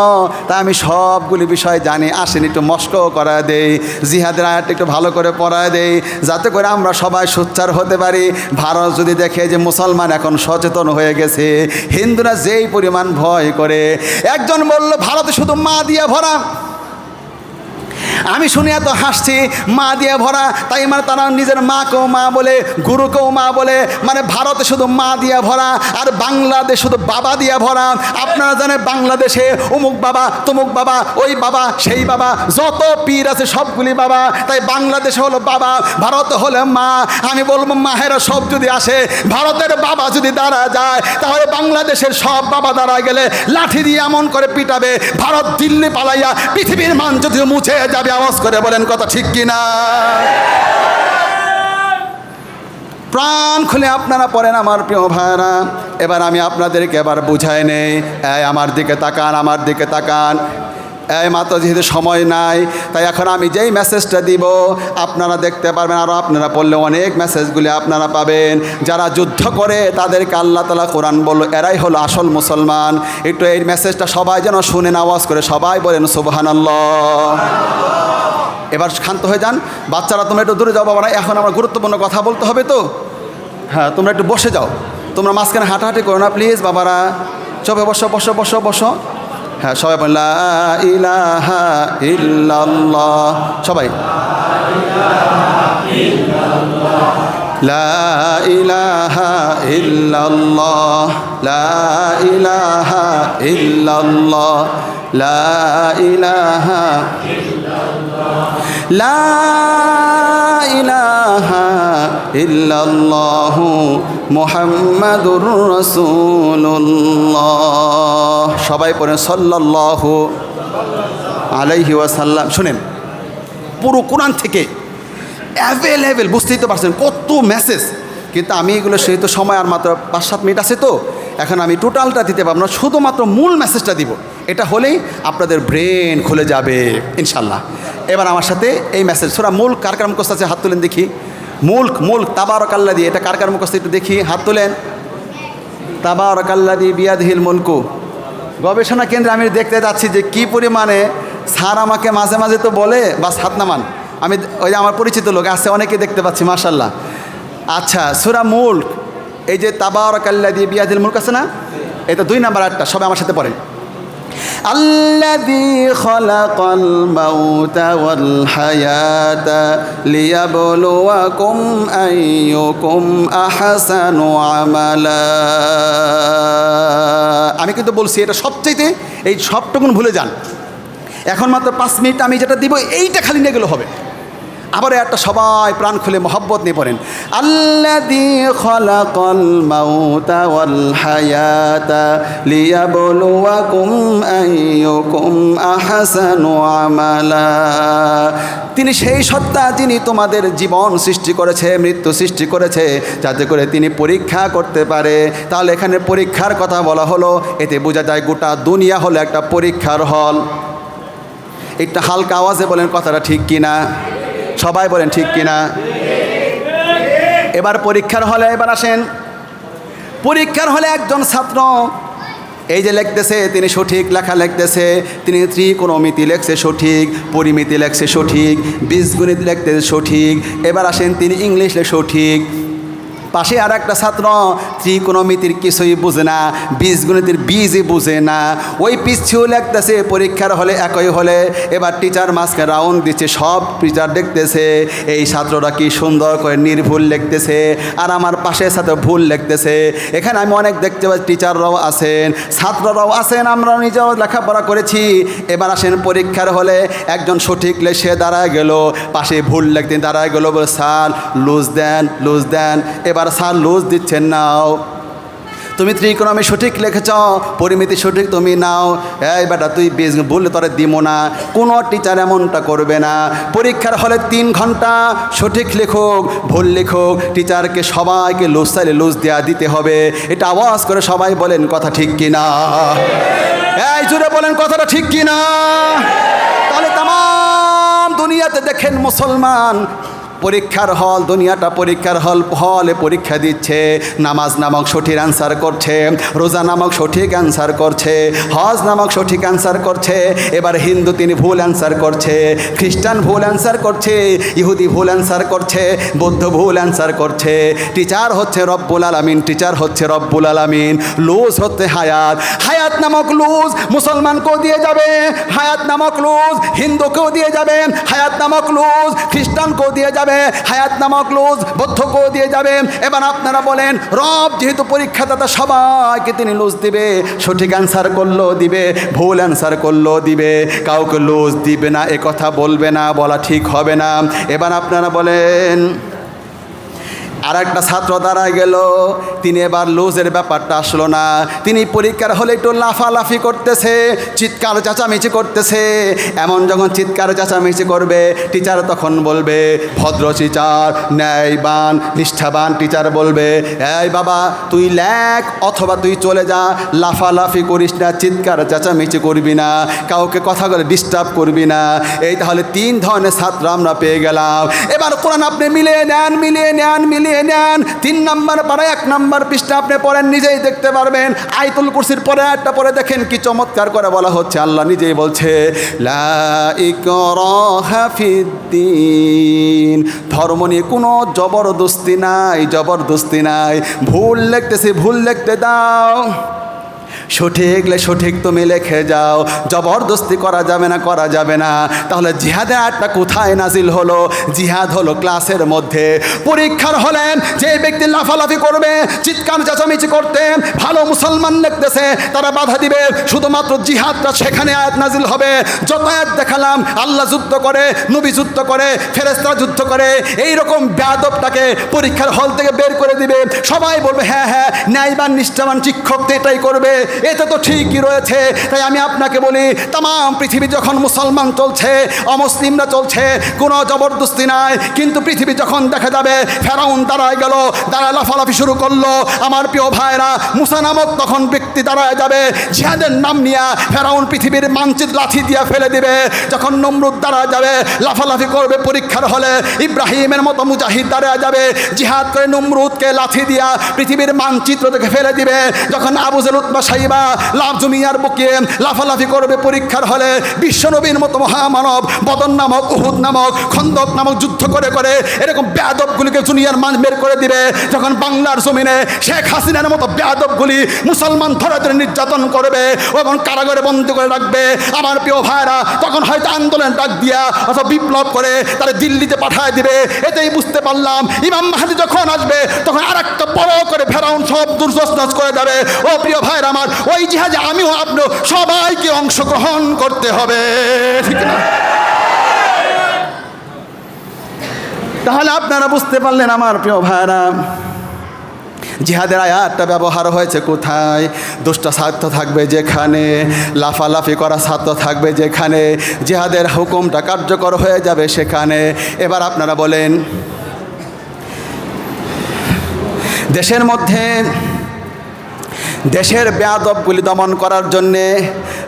তাই আমি সবগুলি বিষয় জানি। আসেন একটু মস্কও করা দেই, জিহাদের আয়াতটা একটু ভালো করে পড়ায় দেই, যাতে করে আমরা সবাই সোচ্চার হতে পারি। ভারত যদি দেখে যে মুসলমান এখন সচেতন হয়ে গেছে, হিন্দুরা যেই পরিমাণ ভয় করে, একজন বলল ভারতে শুধু মা দিয়ে ভরা। আমি শুনে এত হাসছি, মা দিয়ে ভরা, তাই মানে তারা নিজের মাকেও মা বলে, গুরুকেও মা বলে, মানে ভারতে শুধু মা দিয়ে ভরা, আর বাংলাদেশ শুধু বাবা দিয়ে ভরা। আপনারা জানেন বাংলাদেশে অমুক বাবা, তমুক বাবা, ওই বাবা, সেই বাবা, যত পীর আছে সবগুলি বাবা, তাই বাংলাদেশে হলো বাবা, ভারতে হলো মা। আমি বলবো মাহেরা সব যদি আসে, ভারতের বাবা যদি দাঁড়া যায়, তাহলে বাংলাদেশের সব বাবা দাঁড়া গেলে লাঠি দিয়ে এমন করে পিটাবে, ভারত দিল্লি পালাইয়া পৃথিবীর মান যদি মুছে যাবে। আওয়াজ করে বলেন কথা ঠিক কিনা? প্রাণ খুলে আপনারা পড়েন আমার প্রিয় ভাইরা। এবার আমি আপনাদেরকে এবার বুঝাই নেই, আমার দিকে তাকান, আমার দিকে তাকান। এই মাত্র যেহেতু সময় নাই, তাই এখন আমি যেই মেসেজটা দিব আপনারা দেখতে পারবেন, আরও আপনারা পড়লে অনেক মেসেজগুলি আপনারা পাবেন। যারা যুদ্ধ করে তাদেরকে আল্লাহ তাআলা কোরআন বলল, এরাই হলো আসল মুসলমান। একটু এই মেসেজটা সবাই যেন শুনেন, আওয়াজ করে সবাই বলেন সুবহানাল্লাহ। এবার শান্ত হয়ে যান বাচ্চারা, তোমরা একটু দূরে যাও বাবারা, এখন আমার গুরুত্বপূর্ণ কথা বলতে হবে তো। হ্যাঁ, তোমরা একটু বসে যাও, তোমরা মাঝখানে হাঁটাহাঁটি করো না প্লিজ বাবারা। সবাই বসো বসো বসো বসো। হ্যাঁ, সবাই বলেন লা ইলাহা ইল্লাল্লাহ। সবাই লা ইলাহা ইল্লাল্লাহ, লা ইলাহা ইল্লাল্লাহ, লা ইলাহা লা ইলাহা ইল্লাল্লাহু মুহাম্মাদুর রাসূলুল্লাহ। সবাই পড়েন সাল্লাল্লাহু আলাইহি ওয়াসাল্লাম। শুনেন, পুরো কোরআন থেকে অ্যাভেলেবেল, বুঝতেই তো পারছেন কত মেসেজ, কিন্তু আমি এগুলো সেহেতু সময় আর মাত্র 5-7 মিনিট আছে, তো এখন আমি টোটালটা দিতে পারবো না, শুধুমাত্র মূল মেসেজটা দিব। এটা হলেই আপনাদের ব্রেন খুলে যাবে ইনশাল্লাহ। এবার আমার সাথে এই মেসেজ সূরা মুলক কার কার মুখস্থ আছে হাত তুলেন দেখি। মুলক তাবারাকাল্লাযী, এটা কার কার মুখস্থ একটু দেখি, হাত তুলেন। তাবারাকাল্লাযী বিয়াদিহিল মুলকু। গবেষণা কেন্দ্রে আমি দেখতে যাচ্ছি যে কী পরিমাণে স্যার আমাকে মাঝে মাঝে তো বলে বাস হাত নামান, আমি ওই যে আমার পরিচিত লোক আছে অনেকে দেখতে পাচ্ছি মাশাআল্লাহ। আচ্ছা, সূরা মুলক, এই যে তাবারাকাল্লাযী বিয়াদিহিল মুলক আছে না, এটা 2 নাম্বার আয়াতটা, সবাই আমার সাথে পড়েন। আল্লাযী খালাকাল মাউতা ওয়াল হায়াতা লিয়াবলুয়াকুম আইয়ুকুম আহসানু আমালা। আমি কিন্তু বলছি এটা সবচাইতে, এই সবটুকুন ভুলে যান। এখন মাত্র 5 মিনিট আমি যেটা দিব এইটা খালি নিয়ে গেলে হবে। আবার একটা সবাই প্রাণ খুলে মহব্বত নিয়ে পড়েন। আল্লাযী খালাকাল মাউতা ওয়াল হায়াতা লিয়াবলুয়াকুম আইয়ুকুম আহসানু আমালা। তিনি সেই সত্তা যিনি তোমাদের জীবন সৃষ্টি করেছে, মৃত্যু সৃষ্টি করেছে, যাতে করে তিনি পরীক্ষা করতে পারে। তাহলে এখানে পরীক্ষার কথা বলা হলো, এতে বোঝা যায় গোটা দুনিয়া হলো একটা পরীক্ষার হল। একটা হালকা আওয়াজে বলেন কথাটা ঠিক কিনা, সবাই বলেন ঠিক কিনা। এবার পরীক্ষার হলে, এবার আসেন পরীক্ষার হলে একজন ছাত্র এই যে লিখতেছে, তিনি সঠিক লেখা লিখতেছে, তিনি ত্রিকোণমিতি লেখছে সঠিক, পরিমিতি লেখছে সঠিক, বীজগণিত লিখতেছে সঠিক। এবার আসেন তিনি ইংলিশ লেখে সঠিক, পাশে আর একটা ছাত্র ত্রিকোণমিতির কিছুই বুঝে না, বীজগণিতের বীজই বুঝে না, ওই পিছিয়েও লাগতেছে পরীক্ষার হলে একই হলে। এবার টিচার মাঝখানে রাউন্ড দিচ্ছে, সব টিচার দেখতেছে এই ছাত্ররা কি সুন্দর করে নির্ভুল লিখতেছে, আর আমার পাশের সাথে ভুল লিখতেছে। এখানে আমি অনেক দেখতে পাচ্ছি টিচাররাও আছেন, ছাত্ররাও আছেন, আমরা নিজেও লেখাপড়া করেছি। এবার আসেন পরীক্ষার হলে, একজন সঠিক সে দাঁড়ায় গেল, পাশে ভুল লিখতে দাঁড়ায় গেল, বলে স্যার লুজ দেন, লুজ দেন। এবার স্যার লুজ দিচ্ছেন, নাও তুমি ত্রিকোণমি সঠিক লিখেছ, পরিমিতি সঠিক তুমি নাও, এই বেটা তুই বললে তোরে দিব না। কোনো টিচার এমনটা করবে না। পরীক্ষার হলে 3 ঘন্টা সঠিক লেখুক ভুল লেখুক, টিচারকে সবাইকে লুজ চাইলে লুজ দেওয়া দিতে হবে। এটা আওয়াজ করে সবাই বলেন কথা ঠিক কিনা, এই জুড়ে বলেন কথাটা ঠিক কিনা। তাহলে তাম দুনিয়াতে দেখেন মুসলমান পরীক্ষার হল, দুনিয়াটা পরীক্ষার হলে পরীক্ষা দিচ্ছে, নামাজ নামক সঠিক অ্যান্সার করছে, রোজা নামক সঠিক অ্যান্সার করছে, হজ নামক সঠিক অ্যান্সার করছে। এবার হিন্দু তিনি ভুল অ্যান্সার করছে, খ্রিস্টান ভুল অ্যান্সার করছে, ইহুদি ভুল অ্যান্সার করছে, বৌদ্ধ ভুল অ্যান্সার করছে। টিচার হচ্ছে রব্বুল আলামিন, টিচার হচ্ছে রব্বুল আলামিন, লুজ হচ্ছে হায়াত। হায়াত নামক লুজ মুসলমানকেও দিয়ে যাবে, হায়াত নামক লুজ হিন্দুকেও দিয়ে যাবে, হায়াত নামক লুজ খ্রিস্টানকেও দিয়ে যাবে, হায়াত নামক লুজ বৌদ্ধকেও দিয়ে যাবে। এবার আপনারা বলেন, রব যেহেতু পরীক্ষাদাতা সবাইকে তিনি লুজ দিবে, সঠিক অ্যান্সার করলেও দিবে, ভুল অ্যান্সার করলেও দিবে, কাউকে লুজ দিবে না এ কথা বলবে না, বলা ঠিক হবে না। এবার আপনারা বলেন, আর একটা ছাত্র দাঁড়ায় গেল, তিনি এবার লুজের ব্যাপারটা আসলো না, তিনি পরীক্ষার হলে একটু লাফালাফি করতেছে, চিৎকার চেঁচামেচি করতেছে। এমন যখন চিৎকার চেঁচামেচি করবে, টিচার তখন বলবে, ভদ্র টিচার, ন্যায়বান নিষ্ঠাবান টিচার বলবে, এই বাবা তুই লেখ অথবা তুই চলে যা, লাফালাফি করিস না, চিৎকার চেঁচামেচি করবি না, কাউকে কথা বলে ডিস্টার্ব করবি না। এই তাহলে 3 ধরনের ছাত্র আমরা পেয়ে গেলাম। এবার কোরআন আপনি মিলিয়ে নেন 3 নম্বর পারা 1 নম্বর পৃষ্ঠা আপনি পড়েন, নিজেই দেখতে পারবেন। আয়াতুল কুরসির পরে একটা পরে দেখেন কি চমৎকার করে বলা হচ্ছে। আল্লাহ নিজেই বলছে, লা ইকরাহা ফিদ্দিন, ধর্ম নিয়ে কোনো জবরদস্তি নাই। ভুল লিখতেছি, ভুল লিখতে দাও, সঠিক তুমি লিখে যাও, জবরদস্তি করা যাবে না। তাহলে জিহাদের আয়াতটা কোথায় নাজিল হলো? জিহাদ হলো ক্লাসের মধ্যে। পরীক্ষার হলেন যে ব্যক্তি লাফালাফি করবে, চিৎকার চেঁচামেচি করতে, ভালো মুসলমান লিখতেছে, তারা বাধা দিবে। শুধুমাত্র জিহাদটা সেখানে আয়াত নাজিল হবে। যত আয়াত দেখালাম, আল্লাহ যুদ্ধ করে, নবী যুদ্ধ করে, ফেরেশতারা যুদ্ধ করে, এইরকম বেয়াদবটাকে পরীক্ষার হল থেকে বের করে দিবে। সবাই বলবে হ্যাঁ ন্যায়বান নিষ্ঠাবান শিক্ষক তো এটাই করবে, এতে তো ঠিকই রয়েছে। তাই আমি আপনাকে বলি, তাম পৃথিবী যখন মুসলমান চলছে, অমুসলিমরা চলছে, কোনো জবরদস্তি নাই। কিন্তু পৃথিবী যখন দেখা যাবে ফেরাউন দাঁড়ায় গেল, দাঁড়ায় লাফালাফি শুরু করলো, আমার প্রিয় ভাইরা, মুসা নামক তখন ব্যক্তি দাঁড়ায় যাবে, জিহাদের নাম নিয়ে ফেরাউন পৃথিবীর মানচিত্র লাঠি দিয়ে ফেলে দিবে। যখন নমরুদ দাঁড়ায় যাবে, লাফালাফি করবে পরীক্ষার হলে, ইব্রাহিমের মতো মুজাহিদ দাঁড়ায় যাবে, জিহাদ করে নমরুদকে লাঠি দিয়া পৃথিবীর মানচিত্র থেকে ফেলে দিবে। যখন আবু জেল উতবা সাইবা লাভ জমিয়ার বুকে লাফালাফি করবে পরীক্ষার হলে, বিশ্বনবীর মতো মহামানব বদর নামক, উহুদ নামক, খন্দক নামক যুদ্ধ করে এরকম বেয়াদবগুলিকে দুনিয়ার মান বের করে দিবে। যখন বাংলার জমিনে শেখ হাসিনার মতো বেয়াদবগুলি মুসলমান ধরে ধরে নির্যাতন করবে এবং কারাগারে বন্দী করে রাখবে, আমার প্রিয় ভাইরা, তখন হয়তো আন্দোলন ডাক দিয়া অথবা বিপ্লব করে তারা দিল্লিতে পাঠায় দিবে। এতেই বুঝতে পারলাম ইমাম মাহদী যখন আসবে, তখন আর একটা বড় করে ফেরাউন সব দুর্দশনাস করে যাবে। ও প্রিয় ভাইরা আমার, ওই জিহাদে আমিও আপনিও সবাইকে অংশগ্রহণ করতে হবে, ঠিক না? তাহলে আপনারা বুঝতে পারলেন আমার প্রিয় ভাইরা, জিহাদের আয়াতটা ব্যবহার হয়েছে কোথায়? দুষ্ট ছাত্র থাকবে যেখানে, লাফালাফি করা ছাত্র থাকবে যেখানে, জিহাদের হুকুমটা কার্যকর হয়ে যাবে সেখানে। এবার আপনারা বলেন, দেশের মধ্যে দেশের বেয়াদবগুলি দমন করার জন্যে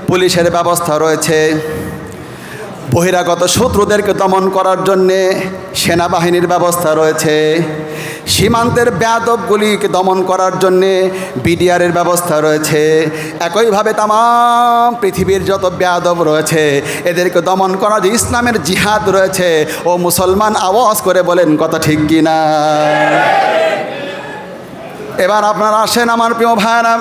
পুলিশের ব্যবস্থা রয়েছে, বহিরাগত শত্রুদেরকে দমন করার জন্যে সেনাবাহিনীর ব্যবস্থা রয়েছে, সীমান্তের বেয়াদবগুলিকে দমন করার জন্যে বিডিআরের ব্যবস্থা রয়েছে। একইভাবে তাম পৃথিবীর যত বেয়াদব রয়েছে এদেরকে দমন করার যে ইসলামের জিহাদ রয়েছে। ও মুসলমান, আওয়াজ করে বলেন কথা ঠিক কিনা? এবার আপনারা আসেন আমার প্রিয় ভাইরা,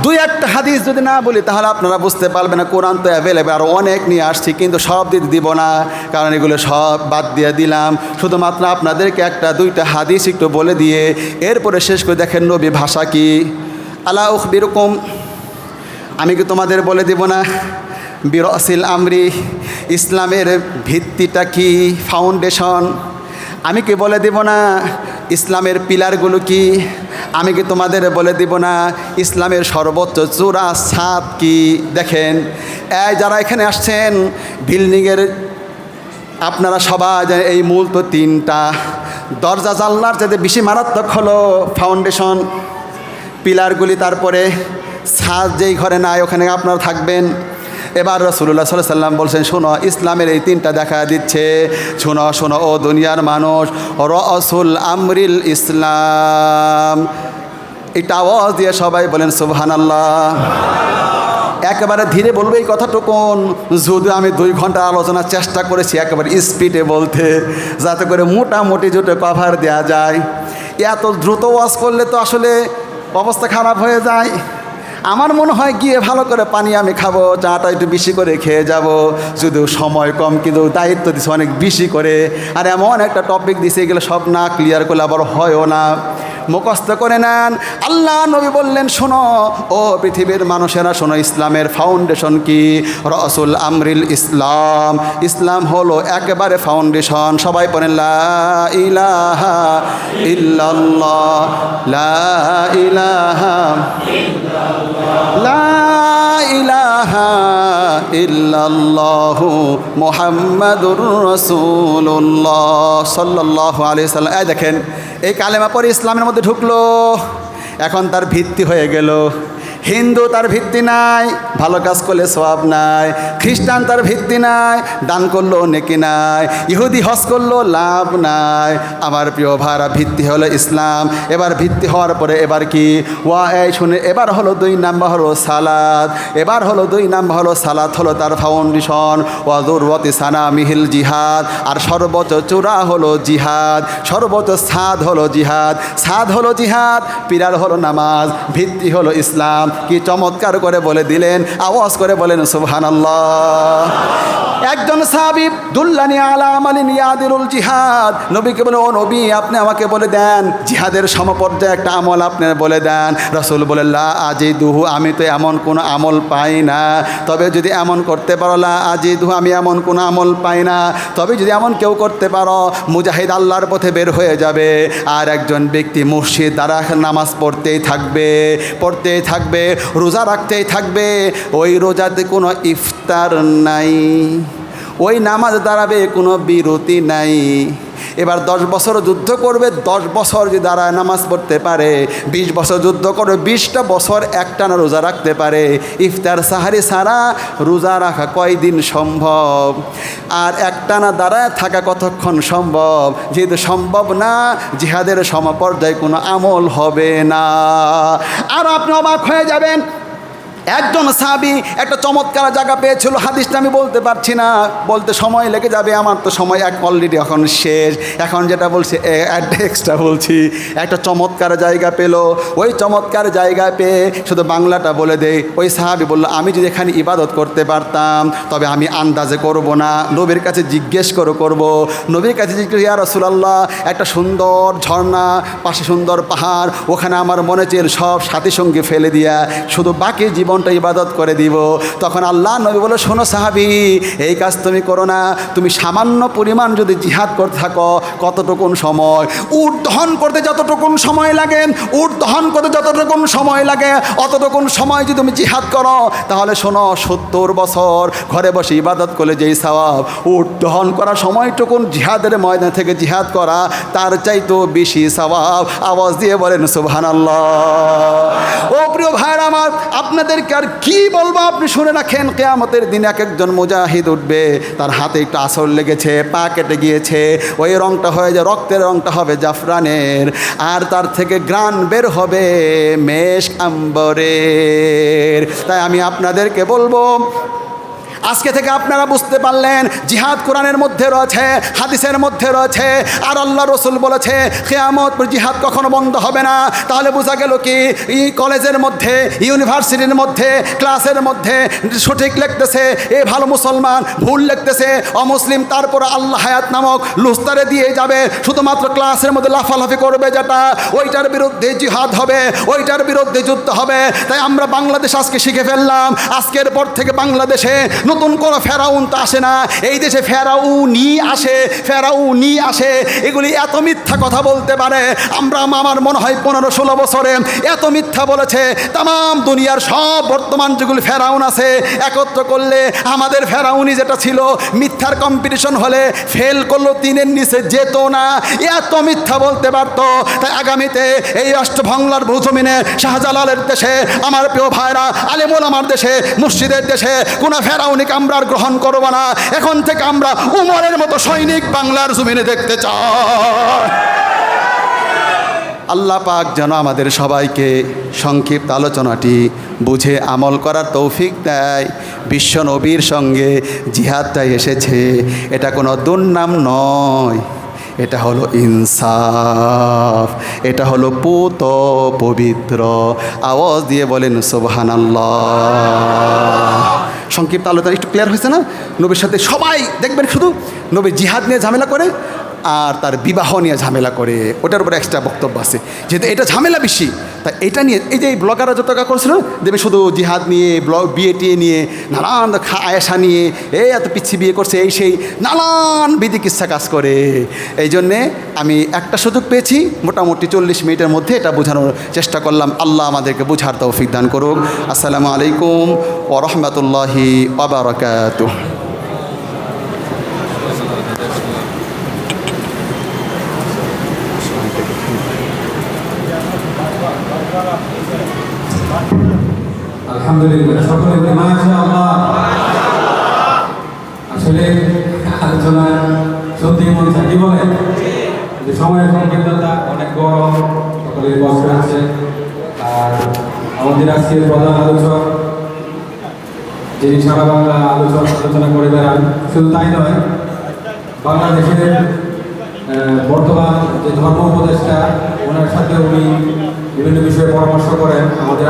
দুই একটা হাদিস যদি না বলি তাহলে আপনারা বুঝতে পারবেন না। কোরআন তো অ্যাভেলেবেল, আর অনেক নিয়ে আসছি, কিন্তু সব দিতে দিব না, কারণ এগুলো সব বাদ দিয়ে দিলাম। শুধুমাত্র আপনাদেরকে একটা দুইটা হাদিস একটু বলে দিয়ে এরপরে শেষ করে দেখেন নবী ভাষা কি। আলা উখবিরুকুম, আমি কি তোমাদের বলে দিব না বিরসিল আমরি, ইসলামের ভিত্তিটা কি, ফাউন্ডেশন। আমি কি বলে দিব না ইসলামের পিলারগুলো কি। আমি কি তোমাদের বলে দিব না ইসলামের সর্বোচ্চ চূড়া ছাদ কি। দেখেন এই যারা এখানে আসছেন বিল্ডিংয়ের, আপনারা সবাই জানেন এই মূল তো তিনটা। দরজা জানলার যাতে বেশি মারাত্মক হলো ফাউন্ডেশন, পিলারগুলি, তারপরে ছাদ যেই ঘরে নাই ওখানে আপনারা থাকবেন। এবার রাসূলুল্লাহ সাল্লাল্লাহু আলাইহি ওয়াসাল্লাম বলছেন, শোনো ইসলামের এই তিনটা দেখা দিচ্ছে, শোনো শোনো ও দুনিয়ার মানুষ, রাসূল আমরিল ইসলাম। এটা আওয়াজ দিয়ে সবাই বলেন সুবহানাল্লাহ। একেবারে ধীরে বলবো এই কথাটুকুন, যদি আমি 2 ঘন্টা আলোচনার চেষ্টা করেছি একেবারে স্পিডে বলতে, যাতে করে মোটামুটি জুটে কভার দেওয়া যায়। এত দ্রুত ওয়াজ করলে তো আসলে অবস্থা খারাপ হয়ে যায়। আমার মনে হয় গিয়ে ভালো করে পানি আমি খাবো, চাটা একটু বেশি করে খেয়ে যাব, যদিও সময় কম, কিন্তু দায়িত্ব দিছে অনেক বেশি করে। আর এমন একটা টপিক দিছে, এগুলো সব না ক্লিয়ার করলে আবার হয়ও না। মুখস্থ করে নেন। আল্লাহ নবী বললেন, শোনো ও পৃথিবীর মানুষেরা, শোনো ইসলামের ফাউন্ডেশন কি। রাসূল আমরিল ইসলাম, ইসলাম হলো একেবারে ফাউন্ডেশন। সবাই পড়েন লা ইলাহা ইল্লাল্লাহ, লা ইলাহা লা ইলাহা ইল্লাল্লাহু মুহাম্মাদুর রাসূলুল্লাহ সাল্লাল্লাহু আলাইহি সাল্লাম। এই দেখেন এই কালেমা পরে ইসলামের মধ্যে ঢুকলো, এখন তার ভিত্তি হয়ে গেল। হিন্দু তার ভিত্তি নাই, ভালো কাজ করলে সওয়াব নাই। খ্রিস্টান তার ভিত্তি নাই, দান করলো নেকি নাই। ইহুদি হজ করলো লাভ নাই। আমার প্রিয় ভাইরা, ভিত্তি হলো ইসলাম। এবার ভিত্তি হওয়ার পরে এবার কি এই শুনে, এবার হলো 2 নাম্বার হলো সালাত। এবার হলো 2 নাম্বার হলো সালাত, হলো তার ফাউন্ডেশন। ওয়াজুরওয়াতি সানা মিহিল জিহাদ, আর সর্বোচ্চ চূড়া হলো জিহাদ, সর্বোচ্চ ছাদ হলো জিহাদ। ছাদ হলো জিহাদ, পিলার হলো নামাজ, ভিত্তি হলো ইসলাম। কি চমৎকার করে বলে দিলেন, আওয়াজ করে বলেন সুবহানাল্লাহ। একজন সাহাবী দুল্লানি আলা আমালিন ইয়াদিলুল জিহাদ, নবীকে বলে, ও নবী আপনি আমাকে বলে দেন জিহাদের সমপর্যায়ে একটা আমল আপনি বলে দেন। রাসূল বলেন, লা আজিদুহু, আমি তো এমন কোনো আমল পাই না, তবে যদি এমন করতে পারো, লা আজিদুহু, আমি এমন কোনো আমল পাই না, তবে যদি এমন কেউ করতে পারো, মুজাহিদ আল্লাহর পথে বের হয়ে যাবে, আর একজন ব্যক্তি মসজিদ দ্বারা নামাজ পড়তেই থাকবে, পড়তেই থাকবে, রোজা রাখতেই থাকবে, ওই রোজাতে কোনো ইফতার নাই, ওই নামাজ দাঁড়াবে কোনো বিরতি নাই। এবার 10 বছর যুদ্ধ করবে, 10 বছর যদি দাঁড়ায় নামাজ পড়তে পারে, 20 বছর যুদ্ধ করবে, 20টা বছর একটানা রোজা রাখতে পারে, ইফতার সাহারি ছাড়া রোজা রাখা কয়দিন সম্ভব? আর একটানা দাঁড়ায় থাকা কতক্ষণ সম্ভব? যেহেতু সম্ভব না, জিহাদের সমপর্যায়ে কোনো আমল হবে না। আর আপনি অবাক হয়ে যাবেন, একজন সাহাবী একটা চমৎকার জায়গা পেয়েছিল, হাদিসটা আমি বলতে পারছি না, বলতে সময় লেগে যাবে, আমার তো সময় অলরেডি এখন শেষ। এখন যেটা বলছি এক্সট্রা বলছি, একটা চমৎকার জায়গা পেল। ওই চমৎকার জায়গা পেয়ে শুধু বাংলাটা বলে দেয়, ওই সাহাবী বলল, আমি যদি এখানে ইবাদত করতে পারতাম, তবে আমি আন্দাজে করব না, নবীর কাছে জিজ্ঞেস করব। নবীর কাছে জিজ্ঞেস, ইয়া রাসূলুল্লাহ, একটা সুন্দর ঝর্ণা, পাশে সুন্দর পাহাড়, ওখানে আমার মনে চেয়ে সব সাথী সঙ্গী ফেলে দিয়া শুধু বাকি জীবনটা ইবাদত করে দিব। তখন আল্লাহ নবী বলে, শোনো সাহাবী, এই কাজ তুমি করো না। তুমি সামান্য পরিমাণ যদি জিহাদ করতে থাকো, কতটুকুন সময়, উট দহন করতে যতটুকুন সময় লাগে, উট দহন করতে যতটুকুন সময় লাগে, অতটুকুন সময় যদি তুমি জিহাদ করো, তাহলে শোনো 70 বছর ঘরে বসে ইবাদত করলে যেই সওয়াব, উট দহন করা সময়টুকুন জিহাদের ময়দান থেকে জিহাদ করা তার চাইতেও বেশি সওয়াব। আওয়াজ দিয়ে বলেন সুবহানাল্লাহ। ও প্রিয় ভাইরা আমার, আপনাদের আর কি বলবো, আপনি শুনে রাখেন, কিয়ামতের দিন এক একজন মুজাহিদ উঠবে, তার হাতে একটু আসর লেগেছে, পা কেটে গিয়েছে, ওই রংটা হয়ে যায়, রক্তের রংটা হবে জাফরানের, আর তার থেকে ঘ্রাণ বের হবে মেশক আম্বরের। তাই আমি আপনাদেরকে বলবো, আজকে থেকে আপনারা বুঝতে পারলেন জিহাদ কোরআনের মধ্যে রয়েছে, হাদিসের মধ্যে রয়েছে, আর আল্লাহ রসুল বলেছে কিয়ামত জিহাদ কখনো বন্ধ হবে না। তাহলে বোঝা গেল কি এই কলেজের মধ্যে, ইউনিভার্সিটির মধ্যে, ক্লাসের মধ্যে সঠিক লিখতেছে এ ভালো মুসলমান, ভুল লিখতেছে অমুসলিম, তারপর আল্লাহ হায়াত নামক লুস্তারে দিয়ে যাবে। শুধুমাত্র ক্লাসের মধ্যে লাফালাফি করবে যেটা, ওইটার বিরুদ্ধে জিহাদ হবে, ওইটার বিরুদ্ধে যুদ্ধ হবে। তাই আমরা বাংলাদেশ আজকে শিখে ফেললাম, আজকের পর থেকে বাংলাদেশে নতুন কোনো ফেরাউন তো আসে না, এই দেশে ফেরাউনি আসে, ফেরাউনি আসে। এগুলি এত মিথ্যা কথা বলতে পারে, আমরা আমার মনে হয় 15-16 বছরে এত মিথ্যা বলেছে। তাম দুনিয়ার সব বর্তমান যেগুলি ফেরাউন আছে একত্র করলে আমাদের ফেরাউনি যেটা ছিল, মিথ্যার কম্পিটিশন হলে ফেল করলো 3-এর নিচে যেত না, এত মিথ্যা বলতে পারত। তাই আগামীতে এই রাষ্ট্রবাংলার ভূজমিনে শাহজালালের দেশে, আমার প্রিয় ভাইরা আলেমুল আমার দেশে, মসজিদের দেশে কোনো ফেরাউনিকে আমরা আর গ্রহণ করব না। এখন থেকে আমরা উমরের মতো সৈনিক বাংলার জমিনে দেখতে চাই। আল্লাহ পাক যেন আমাদের সবাইকে সংক্ষিপ্ত আলোচনাটি বুঝে আমল করার তৌফিক দেয়। বিশ্ব নবীর সঙ্গে জিহাদটাই এসেছে, এটা কোনো দুর্নাম নয়, এটা হলো ইনসাফ, এটা হলো পুত পবিত্র। আওয়াজ দিয়ে বলেন সুবহানাল্লাহ। সংক্ষিপ্ত আলোচনা একটু ক্লিয়ার হয়েছে না? নবীর সাথে সবাই দেখবেন শুধু নবী জিহাদ নিয়ে ঝামেলা করে আর তার বিবাহ নিয়ে ঝামেলা করে, ওটার উপরে এক্সট্রা বক্তব্য আছে। যেহেতু এটা ঝামেলা বেশি, তাই এটা নিয়ে এই যে এই ব্লগাররা যত টাকা করছিল দেবে শুধু জিহাদ নিয়ে, বিয়ে টিয়ে নিয়ে, নানান আয়েশা নিয়ে, এই এত পিচ্ছি বিয়ে করছে, এই সেই নানান বিধি কিচ্ছা কাজ করে। এই জন্যে আমি একটা সুযোগ পেয়েছি, মোটামুটি 40 মিনিটের মধ্যে এটা বোঝানোর চেষ্টা করলাম। আল্লাহ আমাদেরকে বোঝার তৌফিক দান করুক। আসসালামু আলাইকুম ওয়া রাহমাতুল্লাহি ওয়া বারাকাতুহু। আলহামদুলিল্লাহ, সকলে মাশাআল্লাহ। আসলে আলোচনা সত্যি মন চাই, কি বলে যে সময়ের সংকীর্ণতা, অনেক গরম, সকলের কষ্ট আছে। আর আমাদের আজকের প্রধান আলোচক যিনি সারা বাংলা আলোচনা করে বেড়ান, শুধু তাই নয়, বাংলাদেশের বর্তমান যে ধর্ম উপদেষ্টা, ওনার সাথে উনি বিভিন্ন বিষয়ে পরামর্শ করেন। আমাদের